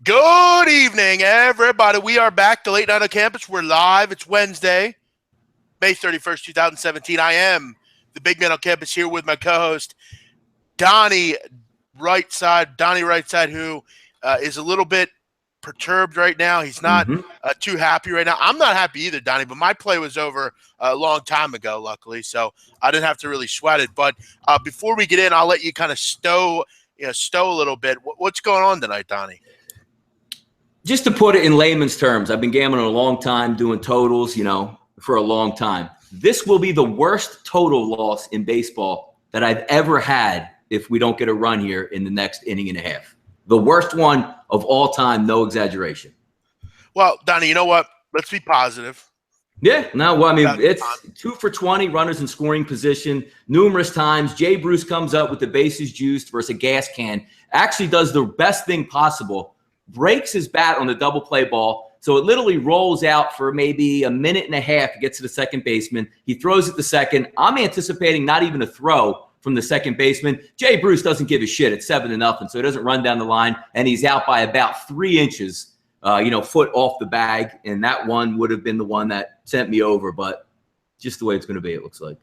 Good evening, everybody. We are back to Late Night on Campus. We're live. It's Wednesday, May 31st, 2017. I am the big man on campus here with my co-host, Donnie Rightside, who is a little bit perturbed right now. He's not too happy right now. I'm not happy either, Donnie, but my play was over a long time ago, luckily, so I didn't have to really sweat it. But before we get in, I'll let you kind of stow a little bit. What's going on tonight, Donnie? Just to put it in layman's terms, I've been gambling a long time, doing totals, for a long time. This will be the worst total loss in baseball that I've ever had if we don't get a run here in the next inning and a half. The worst one of all time, no exaggeration. Well, Donnie, you know what? Let's be positive. Yeah, no, well, I mean, it's 2 for 20 runners in scoring position numerous times. Jay Bruce comes up with the bases juiced versus a gas can, actually does the best thing possible, breaks his bat on the double play ball, so it literally rolls out for maybe a minute and a half to get to the second baseman. He throws it to second. I'm anticipating not even a throw from the second baseman. Jay Bruce doesn't give a shit. It's 7-0, so he doesn't run down the line, and he's out by about 3 inches, foot off the bag, and that one would have been the one that sent me over, but just the way it's going to be, it looks like.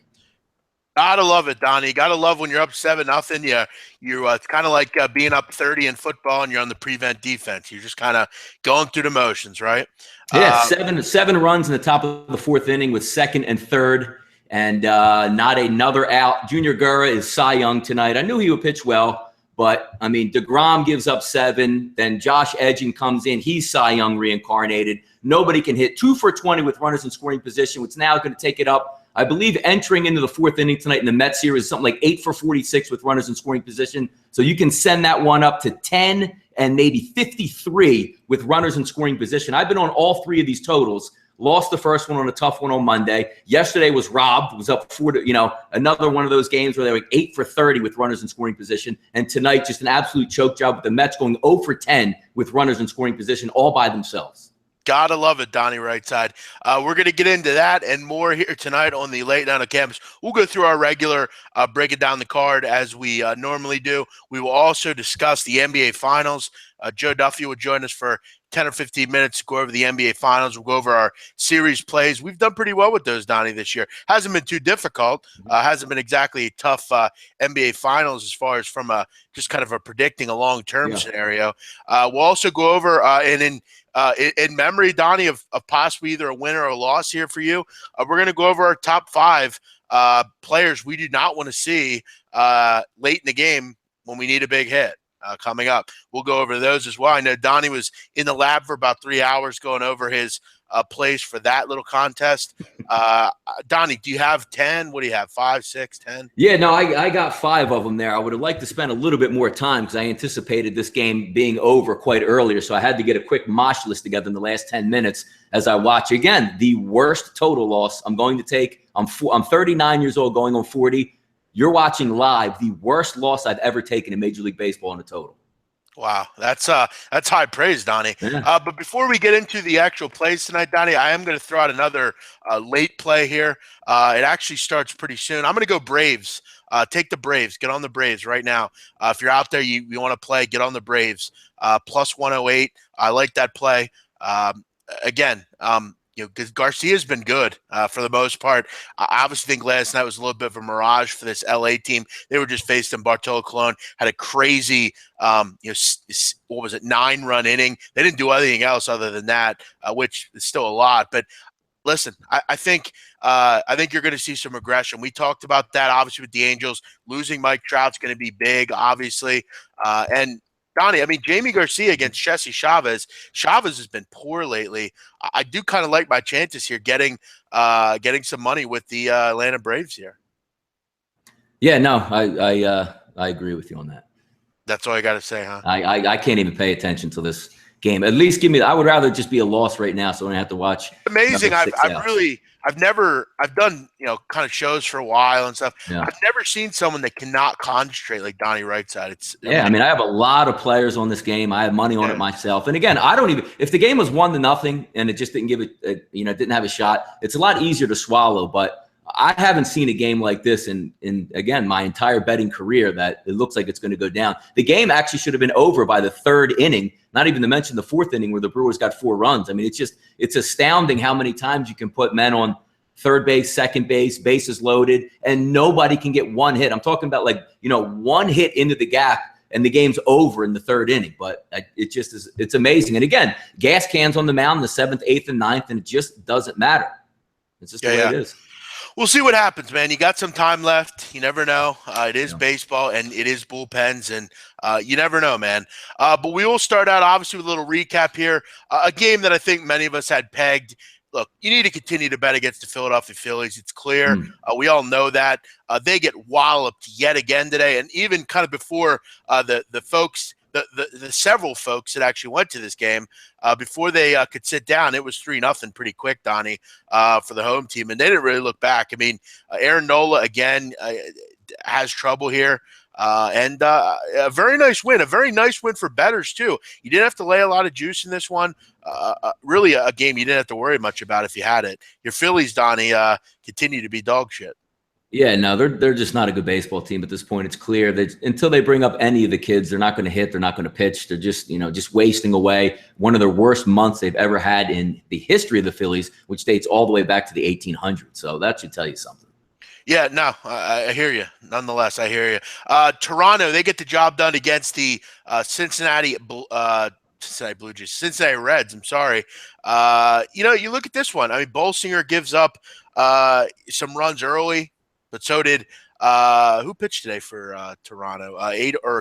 Gotta love it, Donnie. Gotta love when you're up 7-0. It's kind of like being up 30 in football and you're on the prevent defense. You're just kind of going through the motions, right? Yeah, seven runs in the top of the fourth inning with second and third, and not another out. Junior Gurra is Cy Young tonight. I knew he would pitch well, but I mean, DeGrom gives up 7. Then Josh Edgin comes in. He's Cy Young reincarnated. Nobody can hit 2 for 20 with runners in scoring position, which now going to take it up. I believe entering into the fourth inning tonight in the Mets series is something like 8 for 46 with runners in scoring position. So you can send that one up to 10 and maybe 53 with runners in scoring position. I've been on all 3 of these totals. Lost the first one on a tough one on Monday. Yesterday was robbed. Was up 4 to, another one of those games where they were like 8 for 30 with runners in scoring position. And tonight, just an absolute choke job with the Mets going 0 for 10 with runners in scoring position all by themselves. Gotta love it, Donnie Rightside. We're going to get into that and more here tonight on the Late Night on Campus. We'll go through our regular breaking down the card as we normally do. We will also discuss the NBA Finals. Joe Duffy will join us for 10 or 15 minutes to go over the NBA Finals. We'll go over our series plays. We've done pretty well with those, Donnie, this year. Hasn't been too difficult. Hasn't been exactly a tough NBA Finals as far as from just kind of a predicting a long-term scenario. We'll also go over in memory, Donnie, of possibly either a win or a loss here for you. We're going to go over our top 5 players we do not want to see late in the game when we need a big hit. Coming up, we'll go over those as well. I know Donnie was in the lab for about 3 hours going over his plays for that little contest. Donnie, do you have 10? What do you have, 5, 6, 10? Yeah, no, I got 5 of them there. I would have liked to spend a little bit more time because I anticipated this game being over quite earlier, so I had to get a quick mosh list together in the last 10 minutes as I watch. Again, the worst total loss I'm going to take. I'm 39 years old going on 40. You're watching live the worst loss I've ever taken in Major League Baseball in a total. Wow, that's high praise, Donnie. Yeah. But before we get into the actual plays tonight, Donnie, I am going to throw out another late play here. It actually starts pretty soon. I'm going to go Braves. Take the Braves. Get on the Braves right now. If you're out there, you want to play, get on the Braves. Plus 108. I like that play. Because Garcia's been good for the most part. I obviously think last night was a little bit of a mirage for this LA team. They were just faced in Bartolo Colon, had a crazy, 9-run inning. They didn't do anything else other than that, which is still a lot. But listen, I think you're going to see some regression. We talked about that, obviously, with the Angels. Losing Mike Trout's going to be big, obviously. And Donnie, I mean, Jamie Garcia against Jesse Chavez. Chavez has been poor lately. I do kind of like my chances here getting some money with the Atlanta Braves here. Yeah, no, I agree with you on that. That's all I got to say, huh? I can't even pay attention to this game. At least I would rather just be a loss right now so I don't have to watch. Amazing. I've done, kind of shows for a while and stuff. Yeah. I've never seen someone that cannot concentrate like Donnie Rightside. I mean, I have a lot of players on this game. I have money on it myself. And again, if the game was 1-0 and it just didn't give it, didn't have a shot, it's a lot easier to swallow. But I haven't seen a game like this in again, my entire betting career that it looks like it's going to go down. The game actually should have been over by the third inning, not even to mention the fourth inning where the Brewers got 4 runs. I mean, it's astounding how many times you can put men on third base, second base, bases loaded, and nobody can get one hit. I'm talking about one hit into the gap and the game's over in the third inning. But it just is, it's amazing. And again, gas cans on the mound in the 7th, 8th, and 9th, and it just doesn't matter. It's just the way it is. We'll see what happens, man. You got some time left. You never know. It is baseball, and it is bullpens, and you never know, man. But we will start out, obviously, with a little recap here. A game that I think many of us had pegged. Look, you need to continue to bet against the Philadelphia Phillies. It's clear. We all know that. They get walloped yet again today, and even kind of before the folks – the several folks that actually went to this game before they could sit down, it was 3-0 pretty quick, Donnie, for the home team, and they didn't really look back. I mean, Aaron Nola again has trouble here, and a very nice win for bettors too. You didn't have to lay a lot of juice in this one. Really, a game you didn't have to worry much about if you had it. Your Phillies, Donnie, continue to be dog shit. Yeah, no, they're just not a good baseball team at this point. It's clear that until they bring up any of the kids, they're not going to hit. They're not going to pitch. They're just wasting away. One of their worst months they've ever had in the history of the Phillies, which dates all the way back to the 1800s. So that should tell you something. Yeah, no, I hear you. Nonetheless, I hear you. Toronto, they get the job done against the Cincinnati Blue Jays, Cincinnati Reds. I'm sorry. You look at this one. I mean, Bolsinger gives up some runs early. But so did who pitched today for Toronto?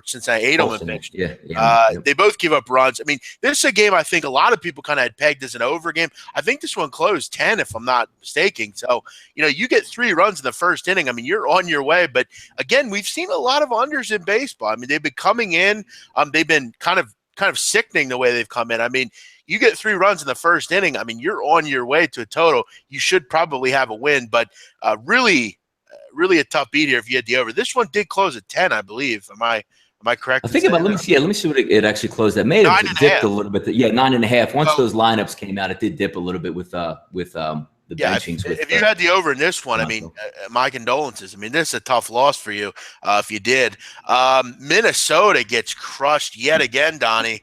Cincinnati. 8 of them pitched. Yeah. They both give up runs. I mean, this is a game I think a lot of people kind of had pegged as an over game. I think this one closed 10, if I'm not mistaken. So, you get 3 runs in the first inning. I mean, you're on your way. But again, we've seen a lot of unders in baseball. I mean, they've been coming in. They've been kind of sickening the way they've come in. I mean, you get 3 runs in the first inning. I mean, you're on your way to a total. You should probably have a win, but really a tough beat here if you had the over. This one did close at 10, I believe. Am I correct? I think let me see what it actually closed at. May have dipped a little bit. 9.5. Once those lineups came out, it did dip a little bit with the benchings. If you had the over in this one, I mean, my condolences. I mean, this is a tough loss for you if you did. Minnesota gets crushed yet again, Donnie.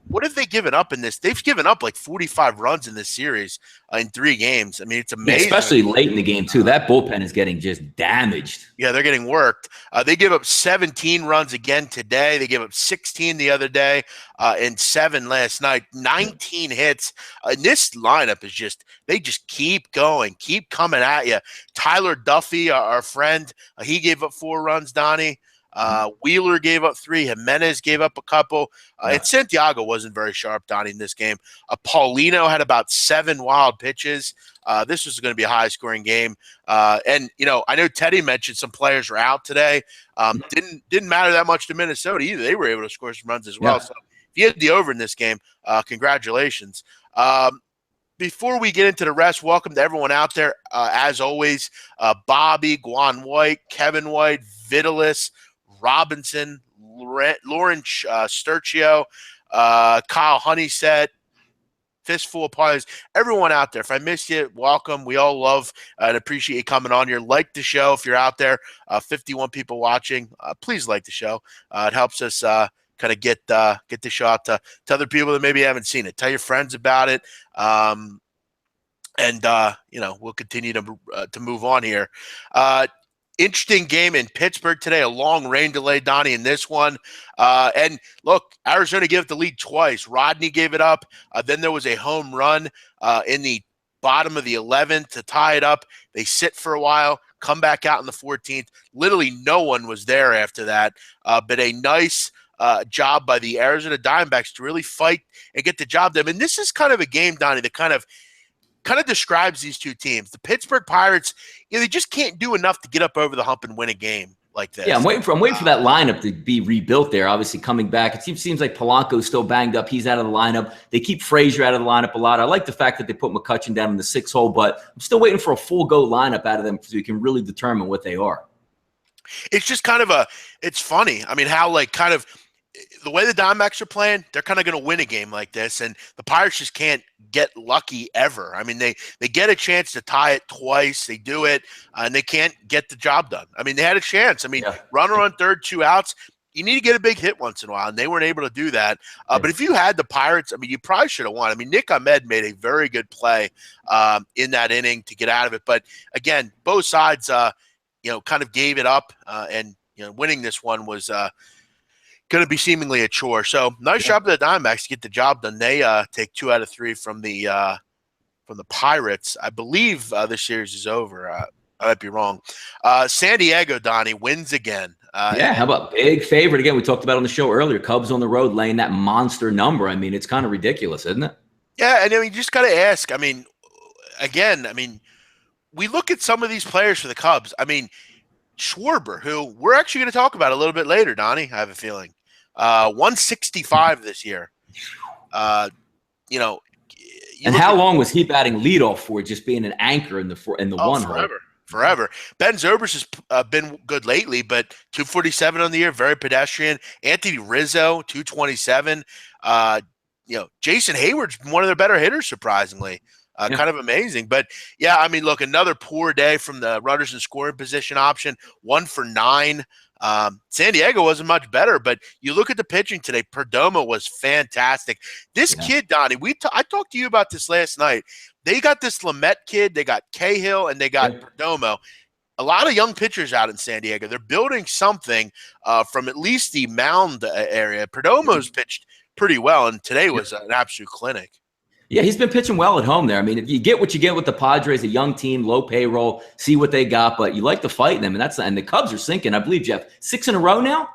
What have they given up in this? They've given up like 45 runs in this series in 3 games. I mean, it's amazing. Yeah, especially late in the game, too. That bullpen is getting just damaged. Yeah, they're getting worked. They give up 17 runs again today. They gave up 16 the other day and 7 last night. 19 hits. And this lineup is they just keep going, keep coming at you. Tyler Duffy, our friend, he gave up 4 runs, Donnie. Wheeler gave up 3. Jimenez gave up a couple. And Santiago wasn't very sharp, Donnie, in this game. Paulino had about 7 wild pitches. This was going to be a high-scoring game. And I know Teddy mentioned some players were out today. Didn't matter that much to Minnesota either. They were able to score some runs as well. So if you had the over in this game, congratulations. Before we get into the rest, welcome to everyone out there. As always, Bobby, Guan White, Kevin White, Vitalis, Robinson, Lauren Sturcio, Kyle Honeyset, Fistful of Pies, everyone out there. If I missed you, welcome. We all love and appreciate you coming on here. Like the show if you're out there. 51 people watching. Please like the show. It helps us kind of get the show out to other people that maybe haven't seen it. Tell your friends about it. And we'll continue to move on here. Interesting game in Pittsburgh today. A long rain delay, Donnie, in this one. And look, Arizona gave up the lead twice. Rodney gave it up. Then there was a home run in the bottom of the 11th to tie it up. They sit for a while, come back out in the 14th. Literally no one was there after that. But a nice job by the Arizona Diamondbacks to really fight and get the job done. And this is kind of a game, Donnie, that kind of describes these two teams. The Pittsburgh Pirates, they just can't do enough to get up over the hump and win a game like this. Yeah, I'm waiting for that lineup to be rebuilt there. Obviously, coming back, it seems like Polanco's still banged up. He's out of the lineup. They keep Frazier out of the lineup a lot. I like the fact that they put McCutchen down in the 6th hole, but I'm still waiting for a full go lineup out of them so you can really determine what they are. It's just it's funny. I mean, how the way the Diamondbacks are playing, they're kind of going to win a game like this, and the Pirates just can't get lucky ever. I mean, they get a chance to tie it twice, they do it, and they can't get the job done. I mean, they had a chance. I mean, Yeah. runner on third, 2 outs. You need to get a big hit once in a while, and they weren't able to do that. But if you had the Pirates, I mean, you probably should have won. I mean, Nick Ahmed made a very good play in that inning to get out of it. But again, both sides, kind of gave it up, and winning this one was going to be seemingly a chore. So nice job of the Diamondbacks to get the job done. They take 2 out of 3 from the Pirates. I believe this series is over. I might be wrong. San Diego, Donnie, wins again. How about big favorite again? We talked about on the show earlier. Cubs on the road laying that monster number. I mean, it's kind of ridiculous, isn't it? Yeah, and I mean, you just got to ask. I mean, again, we look at some of these players for the Cubs. I mean, Schwarber, who we're actually going to talk about a little bit later, Donnie, I have a feeling. 165 this year. And how long was he batting leadoff for, just being an anchor in the one hole? Forever. Ben Zobrist has been good lately, but 247 on the year, very pedestrian. Anthony Rizzo, 227. Jason Hayward's one of their better hitters, surprisingly. Kind of amazing. But, yeah, I mean, look, another poor day from the runners in scoring position option, 1 for 9. San Diego wasn't much better, but you look at the pitching today. Perdomo was fantastic. This kid, Donnie, I talked to you about this last night. They got this Lamet kid, they got Cahill, and they got Perdomo. A lot of young pitchers out in San Diego. They're building something from at least the mound area. Perdomo's pitched pretty well, and today was an absolute clinic. Yeah, he's been pitching well at home there. I mean, if you get what you get with the Padres, a young team, low payroll, see what they got, but you like to fight them, and the Cubs are sinking. I believe, Jeff, 6 in a row now?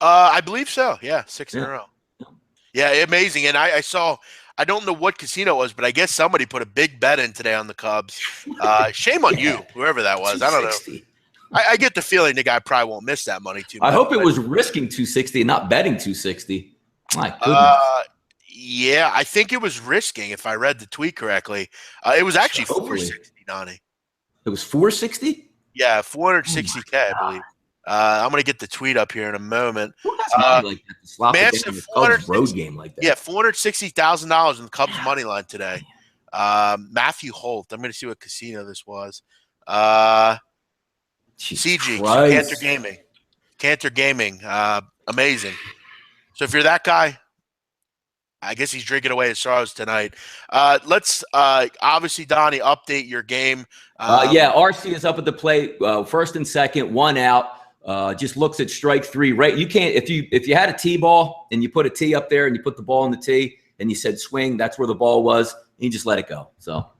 I believe so. Yeah, 6 in a row. Yeah, amazing. And I saw, I don't know what casino it was, but I guess somebody put a big bet in today on the Cubs. Shame on you, whoever that was. I don't know. I get the feeling the guy probably won't miss that money too much. I hope it was risking 260 and not betting 260. My goodness. Yeah, I think it was risking, if I read the tweet correctly. It was actually 460, Donnie. It was 460? Yeah, 460K, I believe. I'm going to get the tweet up here in a moment. Like that? Massive road game like that. Yeah, $460,000 in the Cubs money line today. Matthew Holt. I'm going to see what casino this was. CG, Cantor Gaming. Amazing. So if you're that guy, I guess he's drinking away his sorrows tonight. Let's obviously, Donnie, update your game. RC is up at the plate, first and second, 1 out. Just looks at strike 3. Right, you can't if you had a tee ball and you put a tee up there and you put the ball in the tee and you said swing, that's where the ball was. And you just let it go. So.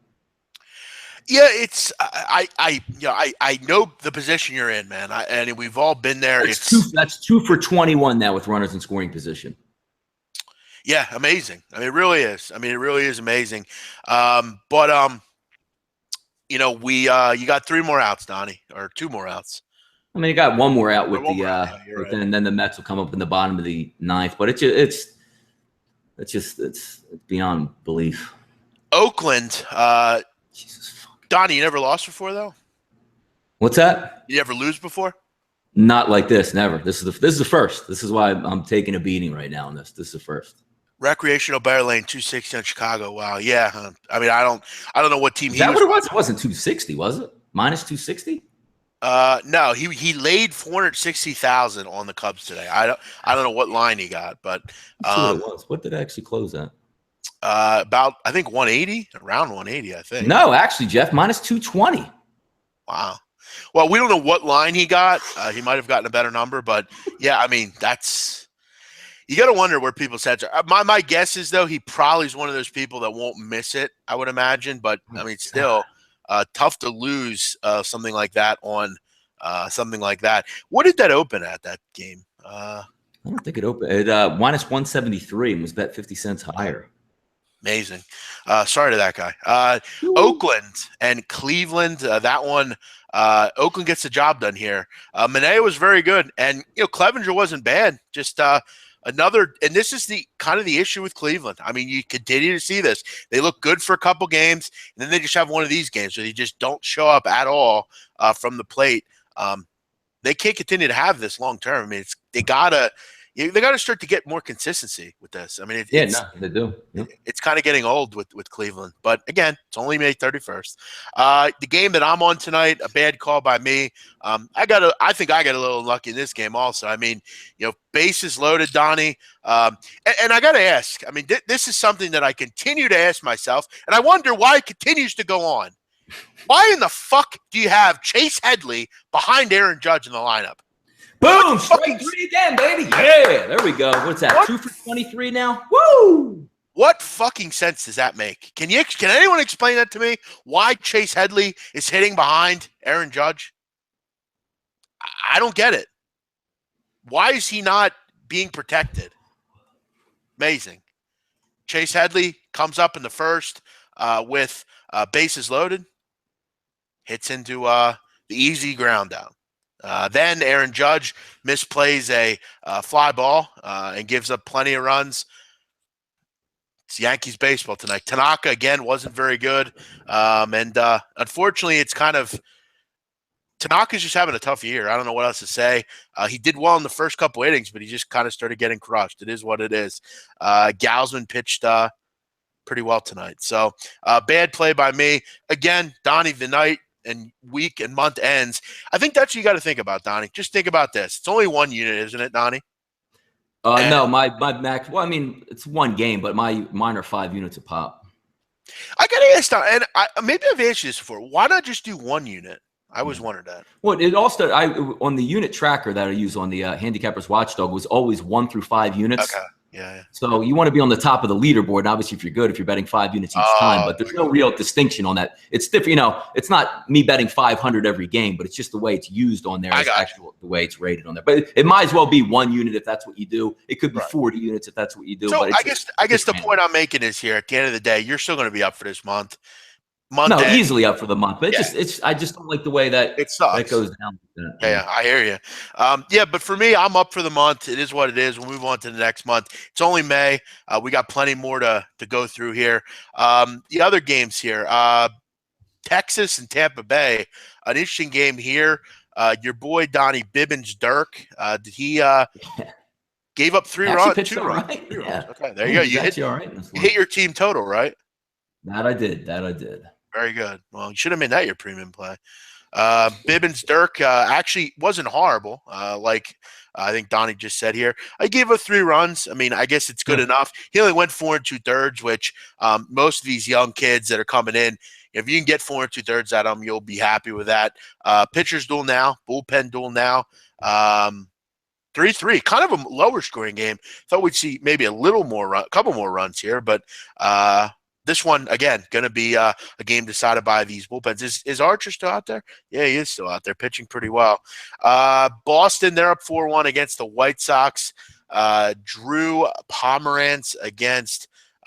Yeah, it's I know the position you're in, man. And we've all been there. That's 2 for 21 now with runners in scoring position. Yeah, amazing. I mean, it really is. I mean, it really is amazing. You got 3 more outs, Donnie, or 2 more outs. I mean, you got 1 more out with and then the Mets will come up in the bottom of the 9th. But it's beyond belief. Oakland, Donnie, you never lost before, though? What's that? You ever lose before? Not like this, never. This is the first. This is why I'm taking a beating right now on this. This is the first. Recreational Bear Lane, 260 on Chicago. Wow, yeah. I mean, I don't know what team he was. Is that what it was? It wasn't 260, was it? Minus 260? No, he laid 460,000 on the Cubs today. I don't know what line he got, but Let's see what it was. What did it actually close at? About, I think, 180, around 180, I think. No, actually, Jeff, minus 220. Wow. Well, we don't know what line he got. He might have gotten a better number, but yeah, I mean, you got to wonder where people's heads are. My guess is, though, he probably is one of those people that won't miss it, I would imagine. But, I mean, still tough to lose something like that on something like that. What did that open at, that game? I don't think it opened. It minus 173 and was bet 50 cents higher. Amazing. Sorry to that guy. Oakland and Cleveland, that one, Oakland gets the job done here. Manaea was very good, and Clevenger wasn't bad. Just another, and this is the kind of the issue with Cleveland. I mean, you continue to see this. They look good for a couple games, and then they just have one of these games where they just don't show up at all from the plate. They can't continue to have this long term. I mean, they gotta, they got to start to get more consistency with this. I mean, they do. Yep. It's kind of getting old with Cleveland. But again, it's only May 31st. The game that I'm on tonight, a bad call by me. I think I got a little lucky in this game also. I mean, bases loaded, Donnie. And I got to ask. I mean, this is something that I continue to ask myself, and I wonder why it continues to go on. Why in the fuck do you have Chase Headley behind Aaron Judge in the lineup? Boom! Strike 3 again, baby. Yeah, there we go. What's that? 2 for 23 now. Woo! What fucking sense does that make? Can anyone explain that to me? Why Chase Headley is hitting behind Aaron Judge? I don't get it. Why is he not being protected? Amazing. Chase Headley comes up in the first with bases loaded, hits into the easy ground down. Then Aaron Judge misplays a fly ball and gives up plenty of runs. It's Yankees baseball tonight. Tanaka, again, wasn't very good. And unfortunately, it's kind of Tanaka's just having a tough year. I don't know what else to say. He did well in the first couple innings, but he just kind of started getting crushed. It is what it is. Gausman pitched pretty well tonight. So bad play by me. Again, Donnie, the night and week and month ends. I think that's what you got to think about, Donnie. Just think about this. It's only one unit, isn't it, Donnie? No, my max. Well, I mean, it's one game, but mine are 5 units a pop. I got to ask, and maybe I've asked you this before. Why not just do 1 unit? I always wondered that. Well, it also on the unit tracker that I use on the Handicappers Watchdog was always 1 through 5 units. Okay. Yeah. So you want to be on the top of the leaderboard. And obviously, if you're good, if you're betting 5 units each time, but there's no real distinction on that. It's different. It's not me betting 500 every game, but it's just the way it's used on there. The way it's rated on there. But it might as well be 1 unit if that's what you do. It could be 40 units if that's what you do. So but I guess the point I'm making is here at the end of the day, you're still going to be up for this month. Easily up for the month, but I just don't like the way that it sucks. That goes down. Yeah, I hear you. But for me, I'm up for the month. It is what it is. We'll move on to the next month. It's only May. We got plenty more to go through here. The other games here, Texas and Tampa Bay, an interesting game here. Your boy Donnie Bibbins Dirk, did he gave up 3 runs? 2 runs. Right. Three yeah. runs. Okay, there you go. You hit your team total, right? That I did. Very good. Well, you should have made that your premium play. Bibbins Dirk actually wasn't horrible. Like I think Donnie just said here, I gave up 3 runs. I mean, I guess it's good enough. He only went 4 2/3, which most of these young kids that are coming in, if you can get 4 2/3 at them, you'll be happy with that. Pitchers duel now, bullpen duel now. 3-3, kind of a lower scoring game. Thought we'd see maybe a couple more runs here, but this one, again, going to be a game decided by these bullpens. Is Archer still out there? Yeah, he is still out there, pitching pretty well. Boston, they're up 4-1 against the White Sox. Drew Pomerantz against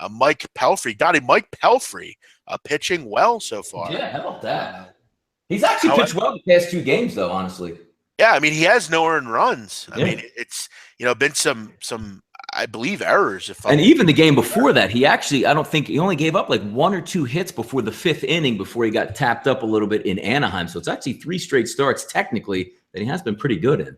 Mike Pelfrey. Donnie, Mike Pelfrey pitching well so far. Yeah, how about that? He's actually pitched well the past 2 games, though, honestly. Yeah, I mean, he has no earned runs. I mean, it's been some I believe errors. And even the game before that, I don't think he only gave up like 1 or 2 hits before the 5th inning before he got tapped up a little bit in Anaheim. So it's actually 3 straight starts technically that he has been pretty good in.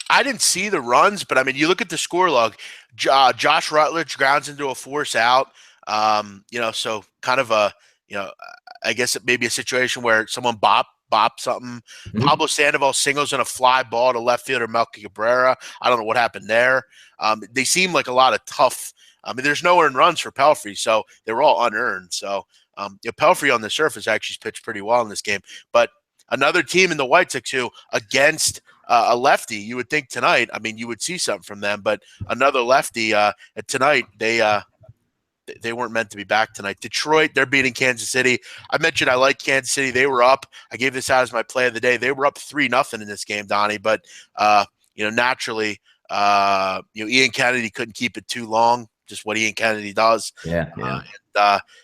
I didn't see the runs, but I mean, you look at the score log. Josh Rutledge grounds into a force out. So kind of I guess it may be a situation where someone bop something. Mm-hmm. Pablo Sandoval singles in a fly ball to left fielder Melky Cabrera. I don't know what happened there. They seem like a lot of tough. I mean, there's no earned runs for Pelfrey, so they were all unearned. So Pelfrey on the surface actually pitched pretty well in this game. But another team in the White Sox who against a lefty, you would think tonight, I mean, you would see something from them. But another lefty tonight, they weren't meant to be back tonight. Detroit, they're beating Kansas City. I mentioned I like Kansas City. They were up. I gave this out as my play of the day. They were up 3-0 in this game, Donnie. But naturally, Ian Kennedy couldn't keep it too long. Just what Ian Kennedy does. Yeah.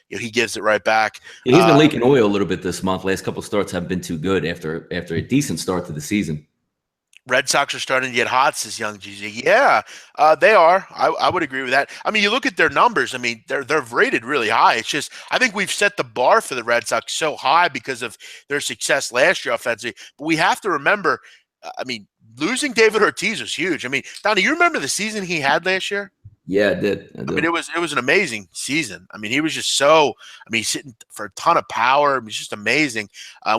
He gives it right back. He's been leaking oil a little bit this month. Last couple of starts haven't been too good after a decent start to the season. Red Sox are starting to get hot, says Young GG. Yeah, they are. I would agree with that. I mean, you look at their numbers. I mean, they're rated really high. It's just I think we've set the bar for the Red Sox so high because of their success last year offensively. But we have to remember, I mean, losing David Ortiz was huge. I mean, Donnie, you remember the season he had last year? Yeah, I did. I I mean, do. it was an amazing season. I mean, he was just so. I mean, he's hitting for a ton of power. I mean, he's just amazing.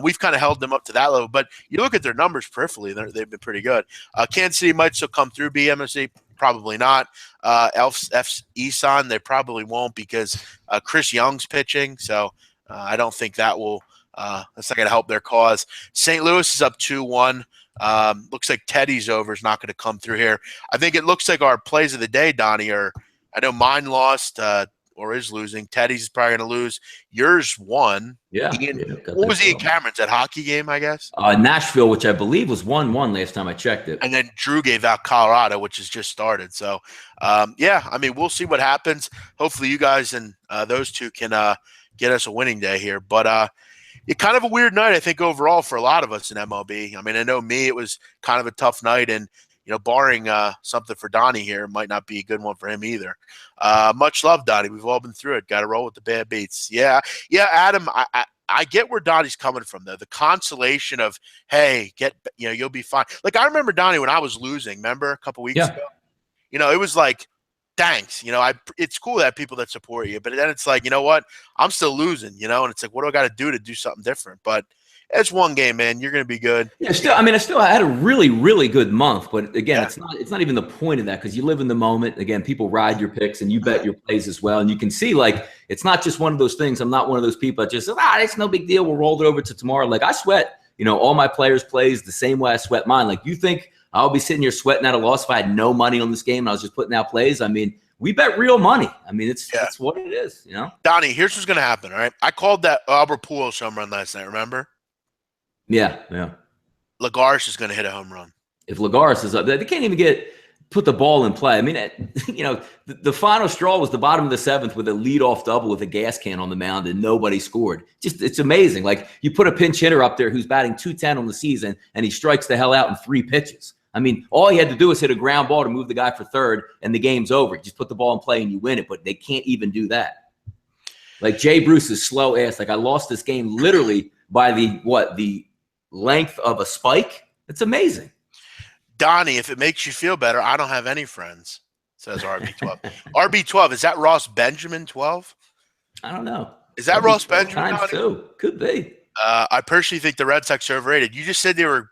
We've kind of held them up to that level, but you look at their numbers peripherally; they've been pretty good. Kansas City might still come through BMOC, probably not. F's Eson, they probably won't because Chris Young's pitching, so I don't think that will. That's not going to help their cause. St. Louis is up 2-1. Looks like Teddy's over is not going to come through here. I think it looks like our plays of the day, Donnie, are I know mine lost or is losing. Teddy's is probably going to lose. Yours won. Yeah. Ian, Got what that was Ian going. Cameron's? That hockey game, I guess? Nashville, which I believe was 1-1 last time I checked it. And then Drew gave out Colorado, which has just started. So, yeah, I mean, we'll see what happens. Hopefully you guys and those two can get us a winning day here. But it's kind of a weird night, I think, overall for a lot of us in MLB. I mean, I know me, it was kind of a tough night, and barring something for Donnie here, it might not be a good one for him either. Much love, Donnie. We've all been through it. Got to roll with the bad beats. Yeah, Adam. I get where Donnie's coming from, though. The consolation of, hey, you'll be fine. Like I remember Donnie when I was losing. Remember a couple weeks ago? It was like, thanks. It's cool to have people that support you, but then it's like, you know what? I'm still losing, and it's like, what do I got to do something different? But it's one game, man. You're going to be good. Yeah, I had a really, really good month, but again, it's not even the point of that because you live in the moment. Again, people ride your picks and you bet your plays as well. And you can see, like, it's not just one of those things. I'm not one of those people that just, it's no big deal. We'll roll it over to tomorrow. Like, I sweat, all my players' plays the same way I sweat mine. Like, you think I'll be sitting here sweating at a loss if I had no money on this game and I was just putting out plays? I mean, we bet real money. I mean, it's what it is, Donnie, here's what's going to happen, all right? I called that Albert Pujols home run last night, remember? Yeah. Lagares is going to hit a home run. If Lagares is up, they can't even put the ball in play. I mean, the final straw was the bottom of the seventh with a leadoff double with a gas can on the mound and nobody scored. It's amazing. Like you put a pinch hitter up there who's batting .210 on the season and he strikes the hell out in 3 pitches. I mean, all he had to do was hit a ground ball to move the guy for third and the game's over. You just put the ball in play and you win it, but they can't even do that. Like Jay Bruce's slow ass. Like I lost this game literally by the length of a spike. It's amazing. Donnie, if it makes you feel better, I don't have any friends, says RB12. RB12, is that Ross Benjamin 12? I don't know. Is that Ross Benjamin? Times two. Could be. I personally think the Red Sox are overrated. You just said they were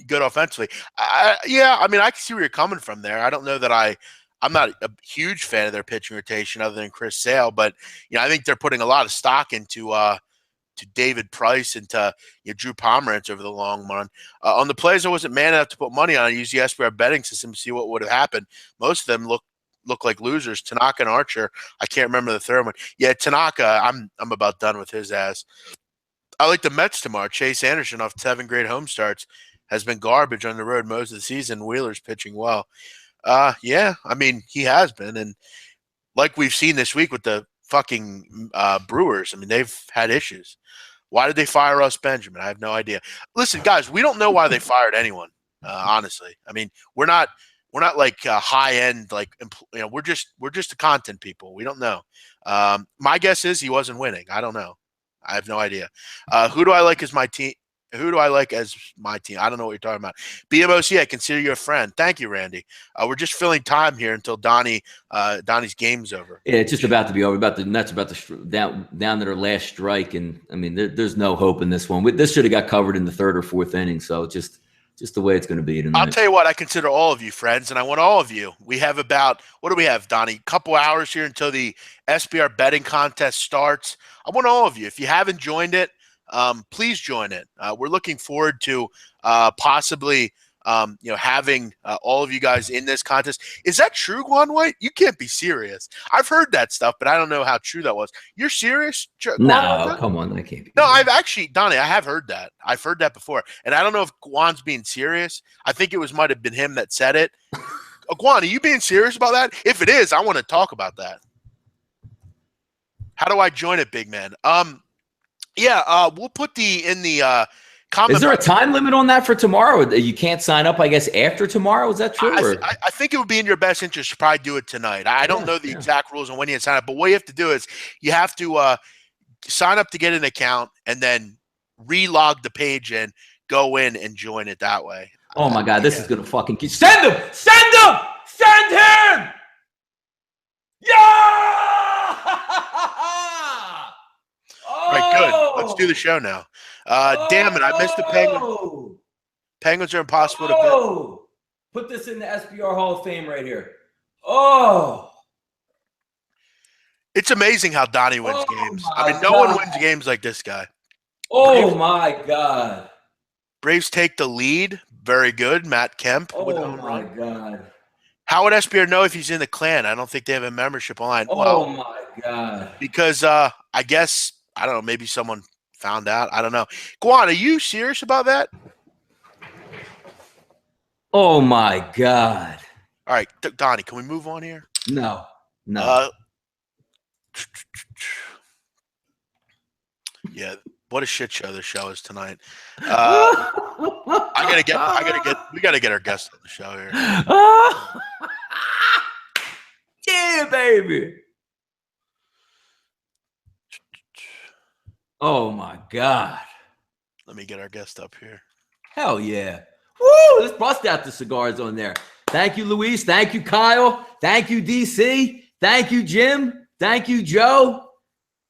good offensively. I can see where you're coming from there. I don't know that I'm not a huge fan of their pitching rotation other than Chris Sale, but I think they're putting a lot of stock into to David Price and to Drew Pomerantz over the long run. On the players I wasn't man enough to put money on, I used the SBR betting system to see what would have happened. Most of them look like losers. Tanaka and Archer. I can't remember the third one. Yeah, Tanaka, I'm about done with his ass. I like the Mets tomorrow. Chase Anderson off 7 great home starts has been garbage on the road most of the season. Wheeler's pitching well. Yeah, I mean, he has been. And like we've seen this week with the fucking Brewers, I mean, they've had issues. Why did they fire Russ Benjamin? I have no idea. Listen, guys, we don't know why they fired anyone. Honestly, I mean, we're not like high end, like we're just the content people. We don't know. My guess is he wasn't winning. I don't know. I have no idea. Who do I like as my team? Who do I like as my team? I don't know what you're talking about. BMOC, I consider you a friend. Thank you, Randy. We're just filling time here until Donnie's game's over. Yeah, it's just about to be over. The Nets about to down to their last strike, and I mean, there's no hope in this one. This should have got covered in the 3rd or 4th inning. So just the way it's going to be tonight. I'll tell you what, I consider all of you friends, and I want all of you. We have what do we have, Donnie? A couple hours here until the SBR betting contest starts. I want all of you. If you haven't joined it, please join it. We're looking forward to possibly having all of you guys in this contest. Is that true, Juan White? You can't be serious. I've heard that stuff, but I don't know how true that was. You're serious? No, come on, that can't be. No, I've actually, Donnie, I have heard that. I've heard that before, and I don't know if Juan's being serious. I think might have been him that said it. Juan, are you being serious about that? If it is, I want to talk about that. How do I join it, big man? Yeah, we'll put in the comment. Is there a time limit on that for tomorrow? You can't sign up, I guess, after tomorrow? Is that true? I think it would be in your best interest to probably do it tonight. I don't know the exact rules on when you sign up, but what you have to do is you have to sign up to get an account and then relog the page and go in and join it that way. Oh my God, this is gonna fucking keep. Send him! Send him! Send him! Yeah! All right, good. Let's do the show now. Damn it, I missed the Penguins. Penguins are impossible to bet. Put this in the SBR Hall of Fame right here. Oh. It's amazing how Donnie wins games. I mean, no one wins games like this guy. Oh, my God. Braves take the lead. Very good. Matt Kemp with a home run. Oh, my God. How would SBR know if he's in the clan? I don't think they have a membership online. Oh, my God. Because I guess, I don't know, maybe someone found out. I don't know. Guan, are you serious about that? Oh, my God. All right, Donnie, can we move on here? No. Yeah, what a shit show this show is tonight. We gotta get our guest on the show here. Yeah, baby. Oh my God. Let me get our guest up here. Hell yeah. Woo! Let's bust out the cigars on there. Thank you, Luis. Thank you, Kyle. Thank you, DC. Thank you, Jim. Thank you, Joe.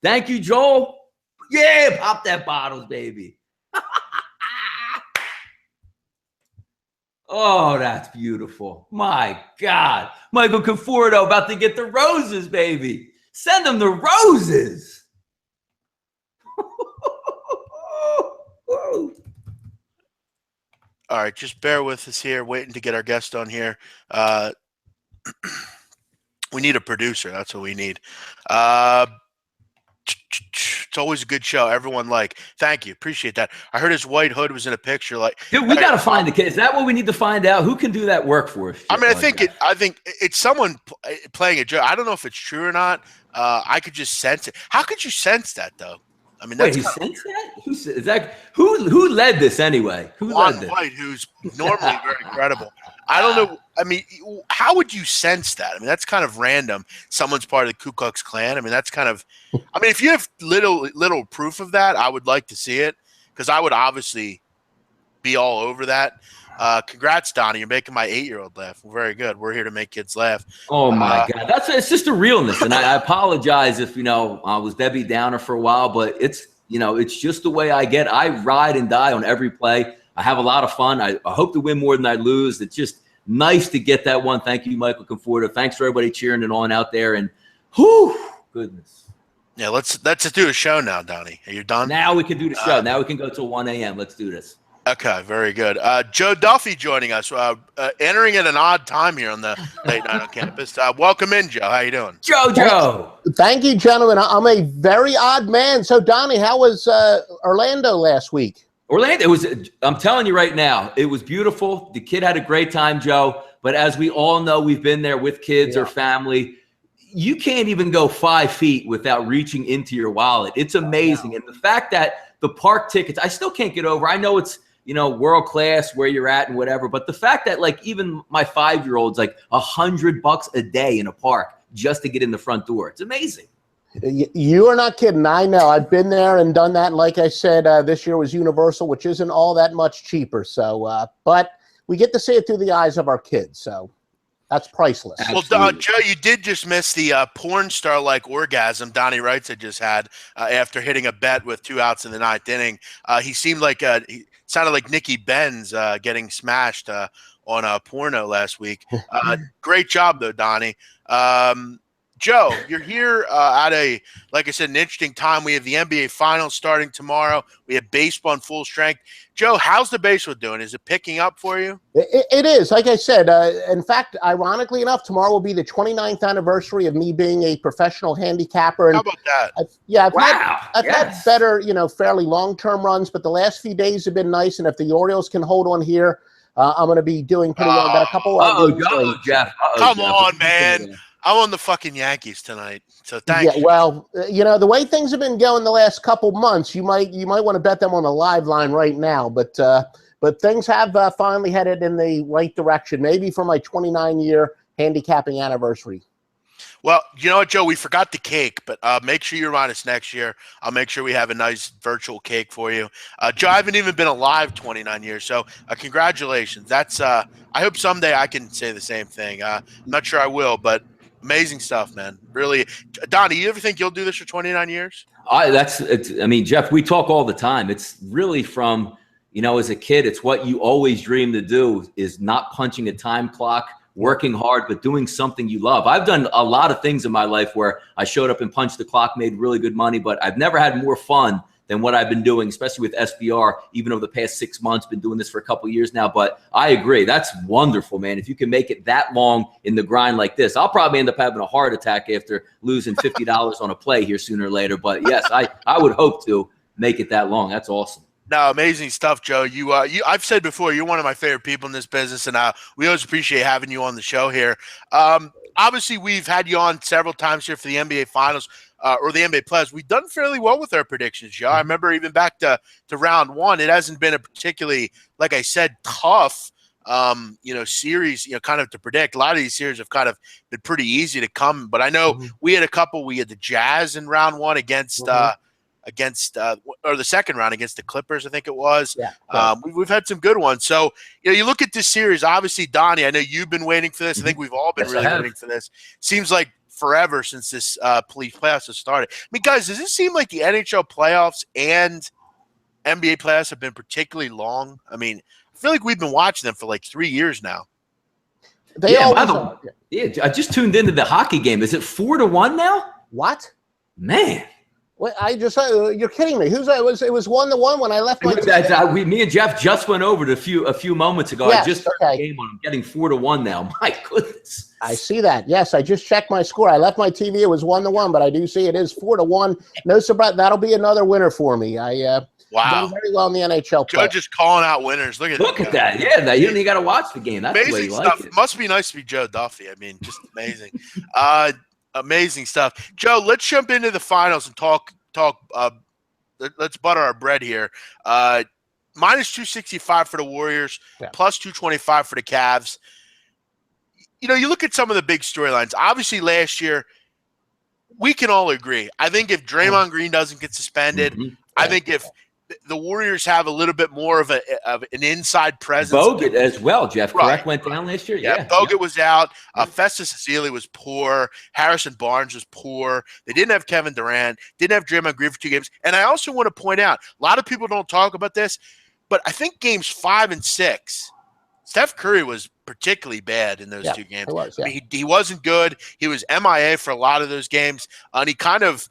Thank you, Joel. Yeah, pop that bottles, baby. Oh, that's beautiful. My God. Michael Conforto about to get the roses, baby. Send them the roses. All right, just bear with us here, waiting to get our guest on here. We need a producer. That's what we need. It's always a good show. Everyone thank you. Appreciate that. I heard his white hood was in a picture. Dude, we got to find the kid. Is that what we need to find out? Who can do that work for us? I mean, I think it's someone playing a joke. I don't know if it's true or not. I could just sense it. How could you sense that though? I mean, that's he sensed that? Who led this anyway? Who led this? White, who's normally very credible. I don't know. I mean, how would you sense that? I mean, that's kind of random. Someone's part of the Ku Klux Klan. I mean, that's kind of. I mean, if you have little proof of that, I would like to see it because I would obviously be all over that. Congrats, Donnie. You're making my 8-year-old laugh. We're very good. We're here to make kids laugh. Oh my God, it's just a realness, and I apologize if I was Debbie Downer for a while, but it's just the way I get. I ride and die on every play. I have a lot of fun. I hope to win more than I lose. It's just nice to get that one. Thank you, Michael Conforto. Thanks for everybody cheering it on out there. And goodness. Yeah, let's do a show now, Donnie. Are you done? Now we can do the show. Now we can go till 1 a.m. Let's do this. Okay, very good. Joe Duffy joining us, entering at an odd time here on the Late Night on Campus. Welcome in, Joe. How you doing? Joe. Thank you, gentlemen. I'm a very odd man. So, Donnie, how was Orlando last week? Orlando, I'm telling you right now, it was beautiful. The kid had a great time, Joe. But as we all know, we've been there with kids or family. You can't even go 5 feet without reaching into your wallet. It's amazing. And the fact that the park tickets, I still can't get over. I know it's, world class where you're at and whatever. But the fact that even my 5-year-old's $100 a day in a park just to get in the front door. It's amazing. You are not kidding. I know. I've been there and done that. And like I said, this year was Universal, which isn't all that much cheaper. So, but we get to see it through the eyes of our kids. So that's priceless. Well, Joe, you did just miss the porn star-like orgasm Donnie Wrights had just had after hitting a bet with 2 outs in the 9th inning. He sounded like Nikki Benz getting smashed on a porno last week. Great job, though, Donnie. Joe, you're here at like I said, an interesting time. We have the NBA Finals starting tomorrow. We have baseball in full strength. Joe, how's the baseball doing? Is it picking up for you? It is. Like I said, in fact, ironically enough, tomorrow will be the 29th anniversary of me being a professional handicapper. And how about that? I've had better, fairly long-term runs, but the last few days have been nice. And if the Orioles can hold on here, I'm going to be doing pretty well. Got a couple of Jeff. Come on, man. I'm on the fucking Yankees tonight, so thank you. Well, the way things have been going the last couple months, you might want to bet them on the live line right now. But things have finally headed in the right direction, maybe for my 29-year handicapping anniversary. Well, you know what, Joe? We forgot the cake, but make sure you remind us next year. I'll make sure we have a nice virtual cake for you. Joe, I haven't even been alive 29 years, so congratulations. That's I hope someday I can say the same thing. I'm not sure I will, but amazing stuff, man. Really, Donnie, you ever think you'll do this for 29 years? I mean, Jeff, we talk all the time. It's really from, as a kid, it's what you always dream to do, is not punching a time clock, working hard, but doing something you love. I've done a lot of things in my life where I showed up and punched the clock, made really good money, but I've never had more fun than what I've been doing, especially with SBR, even over the past 6 months. Been doing this for a couple of years now, but I agree. That's wonderful, man. If you can make it that long in the grind like this, I'll probably end up having a heart attack after losing $50 on a play here sooner or later. But yes, I would hope to make it that long. That's awesome. No, amazing stuff, Joe. I've said before, you're one of my favorite people in this business, and we always appreciate having you on the show here. Obviously, we've had you on several times here for the NBA Finals or the NBA playoffs. We've done fairly well with our predictions, Joe. I remember even back to round one, it hasn't been a particularly, like I said, tough series, kind of to predict. A lot of these series have kind of been pretty easy to come, but I know we had a couple. We had the Jazz in round one against or the second round against the Clippers, I think it was. Yeah. We've had some good ones. So, you look at this series, obviously, Donnie, I know you've been waiting for this. I think we've all been really waiting for this. Seems like forever since this playoffs have started. I mean, guys, does it seem like the NHL playoffs and NBA playoffs have been particularly long? I mean, I feel like we've been watching them for like 3 years now. I just tuned into the hockey game. Is it 4-1 now? What? Man. Well, you're kidding me. It was 1-1 when I left my me and Jeff just went over it a few moments ago. Yes, I just started the game on. I'm getting 4-1 now. My goodness. I see that. Yes, I just checked my score. I left my TV. It was 1-1, but I do see it is 4-1. No surprise. That'll be another winner for me. Wow. Done very well in the NHL. Joe just calling out winners. Look at that. Yeah, you don't even got to watch the game. That's amazing the way you stuff. Like it. Must be nice to be Joe Duffy. I mean, just amazing. Amazing stuff. Joe, let's jump into the finals and talk. Let's butter our bread here. Minus 265 for the Warriors, plus 225 for the Cavs. You look at some of the big storylines. Obviously, last year, we can all agree. I think if Draymond Green doesn't get suspended, I think if the Warriors have a little bit more of an inside presence. Bogut as well, Jeff. Correct? Went down last year. Yeah, Bogut was out. Festus Ezeli was poor. Harrison Barnes was poor. They didn't have Kevin Durant. Didn't have Draymond Green for 2 games. And I also want to point out, a lot of people don't talk about this, but I think games 5 and 6, Steph Curry was particularly bad in those 2 games. I mean, he wasn't good. He was MIA for a lot of those games, and he kind of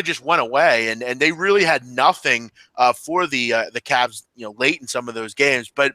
just went away, and they really had nothing for the Cavs, late in some of those games. But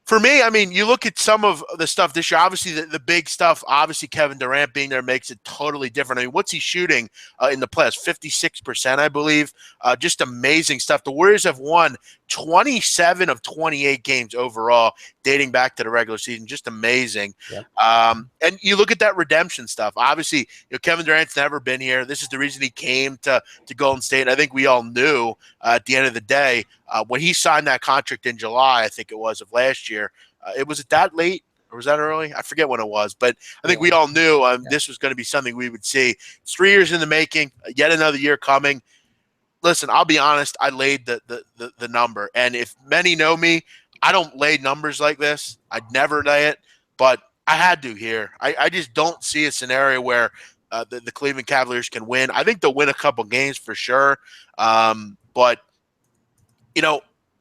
for me, I mean, you look at some of the stuff this year, obviously the big stuff, obviously Kevin Durant being there makes it totally different. I mean, what's he shooting in the playoffs? 56%, I believe. Just amazing stuff. The Warriors have won 27 of 28 games overall, dating back to the regular season. Just amazing. Yeah. And you look at that redemption stuff. Obviously, Kevin Durant's never been here. This is the reason he came to Golden State. And I think we all knew at the end of the day, when he signed that contract in July, I think it was, of last year, was it that late or was that early? I forget when it was, but I think we all knew this was going to be something we would see. It's 3 years in the making, yet another year coming. Listen, I'll be honest, I laid the number. And if many know me, I don't lay numbers like this. I'd never lay it, but I had to here. I just don't see a scenario where the Cleveland Cavaliers can win. I think they'll win a couple games for sure. But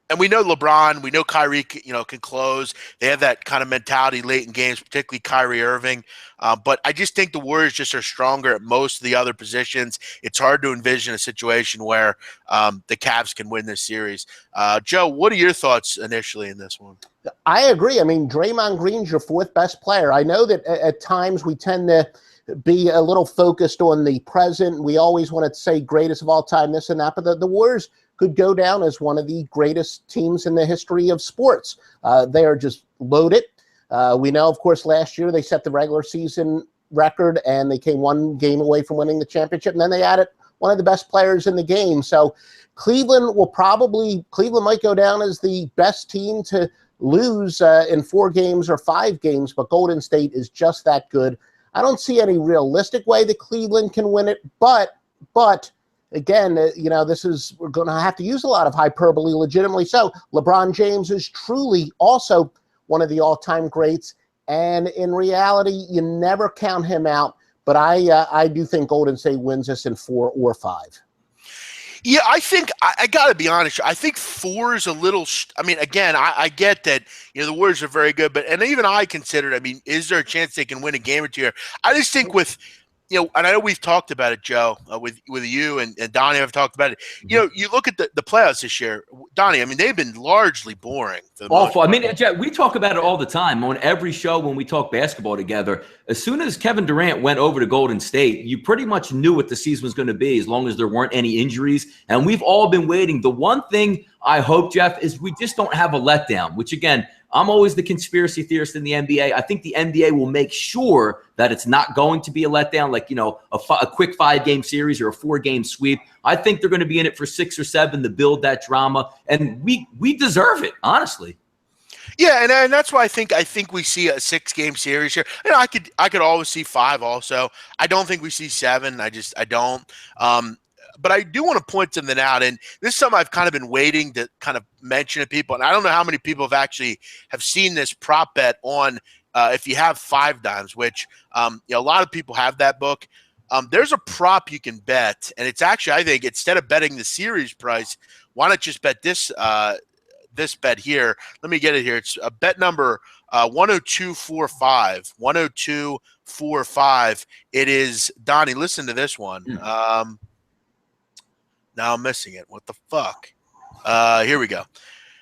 and we know LeBron, we know Kyrie, can close. They have that kind of mentality late in games, particularly Kyrie Irving. But I just think the Warriors just are stronger at most of the other positions. It's hard to envision a situation where the Cavs can win this series. Joe, what are your thoughts initially in this one? I agree. I mean, Draymond Green's your 4th best player. I know that at times we tend to be a little focused on the present. We always want to say greatest of all time, this and that, but the Warriors could go down as one of the greatest teams in the history of sports. They are just loaded. We know, of course, last year they set the regular season record and they came 1 game away from winning the championship, and then they added one of the best players in the game. So Cleveland might go down as the best team to lose in 4 games or 5 games, but Golden State is just that good. I don't see any realistic way that Cleveland can win it. But again, we're going to have to use a lot of hyperbole, legitimately so. LeBron James is truly also one of the all-time greats, and in reality, you never count him out. But I do think Golden State wins this in 4 or 5. Yeah, I think I got to be honest. I think 4 is a little. I mean, again, I get that the Warriors are very good, but even I considered. I mean, is there a chance they can win a game or two here? I just think with and I know we've talked about it, Joe, with you and Donnie have talked about it. You look at the playoffs this year, Donnie. I mean, they've been largely boring. Awful. I mean, Jeff, we talk about it all the time on every show when we talk basketball together. As soon as Kevin Durant went over to Golden State, you pretty much knew what the season was going to be as long as there weren't any injuries. And we've all been waiting. The one thing I hope, Jeff, is we just don't have a letdown, which, again, I'm always the conspiracy theorist in the NBA. I think the NBA will make sure that it's not going to be a letdown, like, a quick 5-game series or a 4-game sweep. I think they're going to be in it for 6 or 7 to build that drama, and we deserve it, honestly. Yeah, and that's why I think we see a 6-game series here. I could always see 5 also. I don't think we see 7. I don't. But I do want to point something out, and this is something I've kind of been waiting to kind of mention to people, and I don't know how many people have seen this prop bet on if you have 5 dimes, which a lot of people have that book. There's a prop you can bet, and it's actually, I think, instead of betting the series price, why not just bet this bet here? Let me get it here. It's a bet number 10245. 10245. It is, Donnie, listen to this one. Now I'm missing it. What the fuck? Here we go.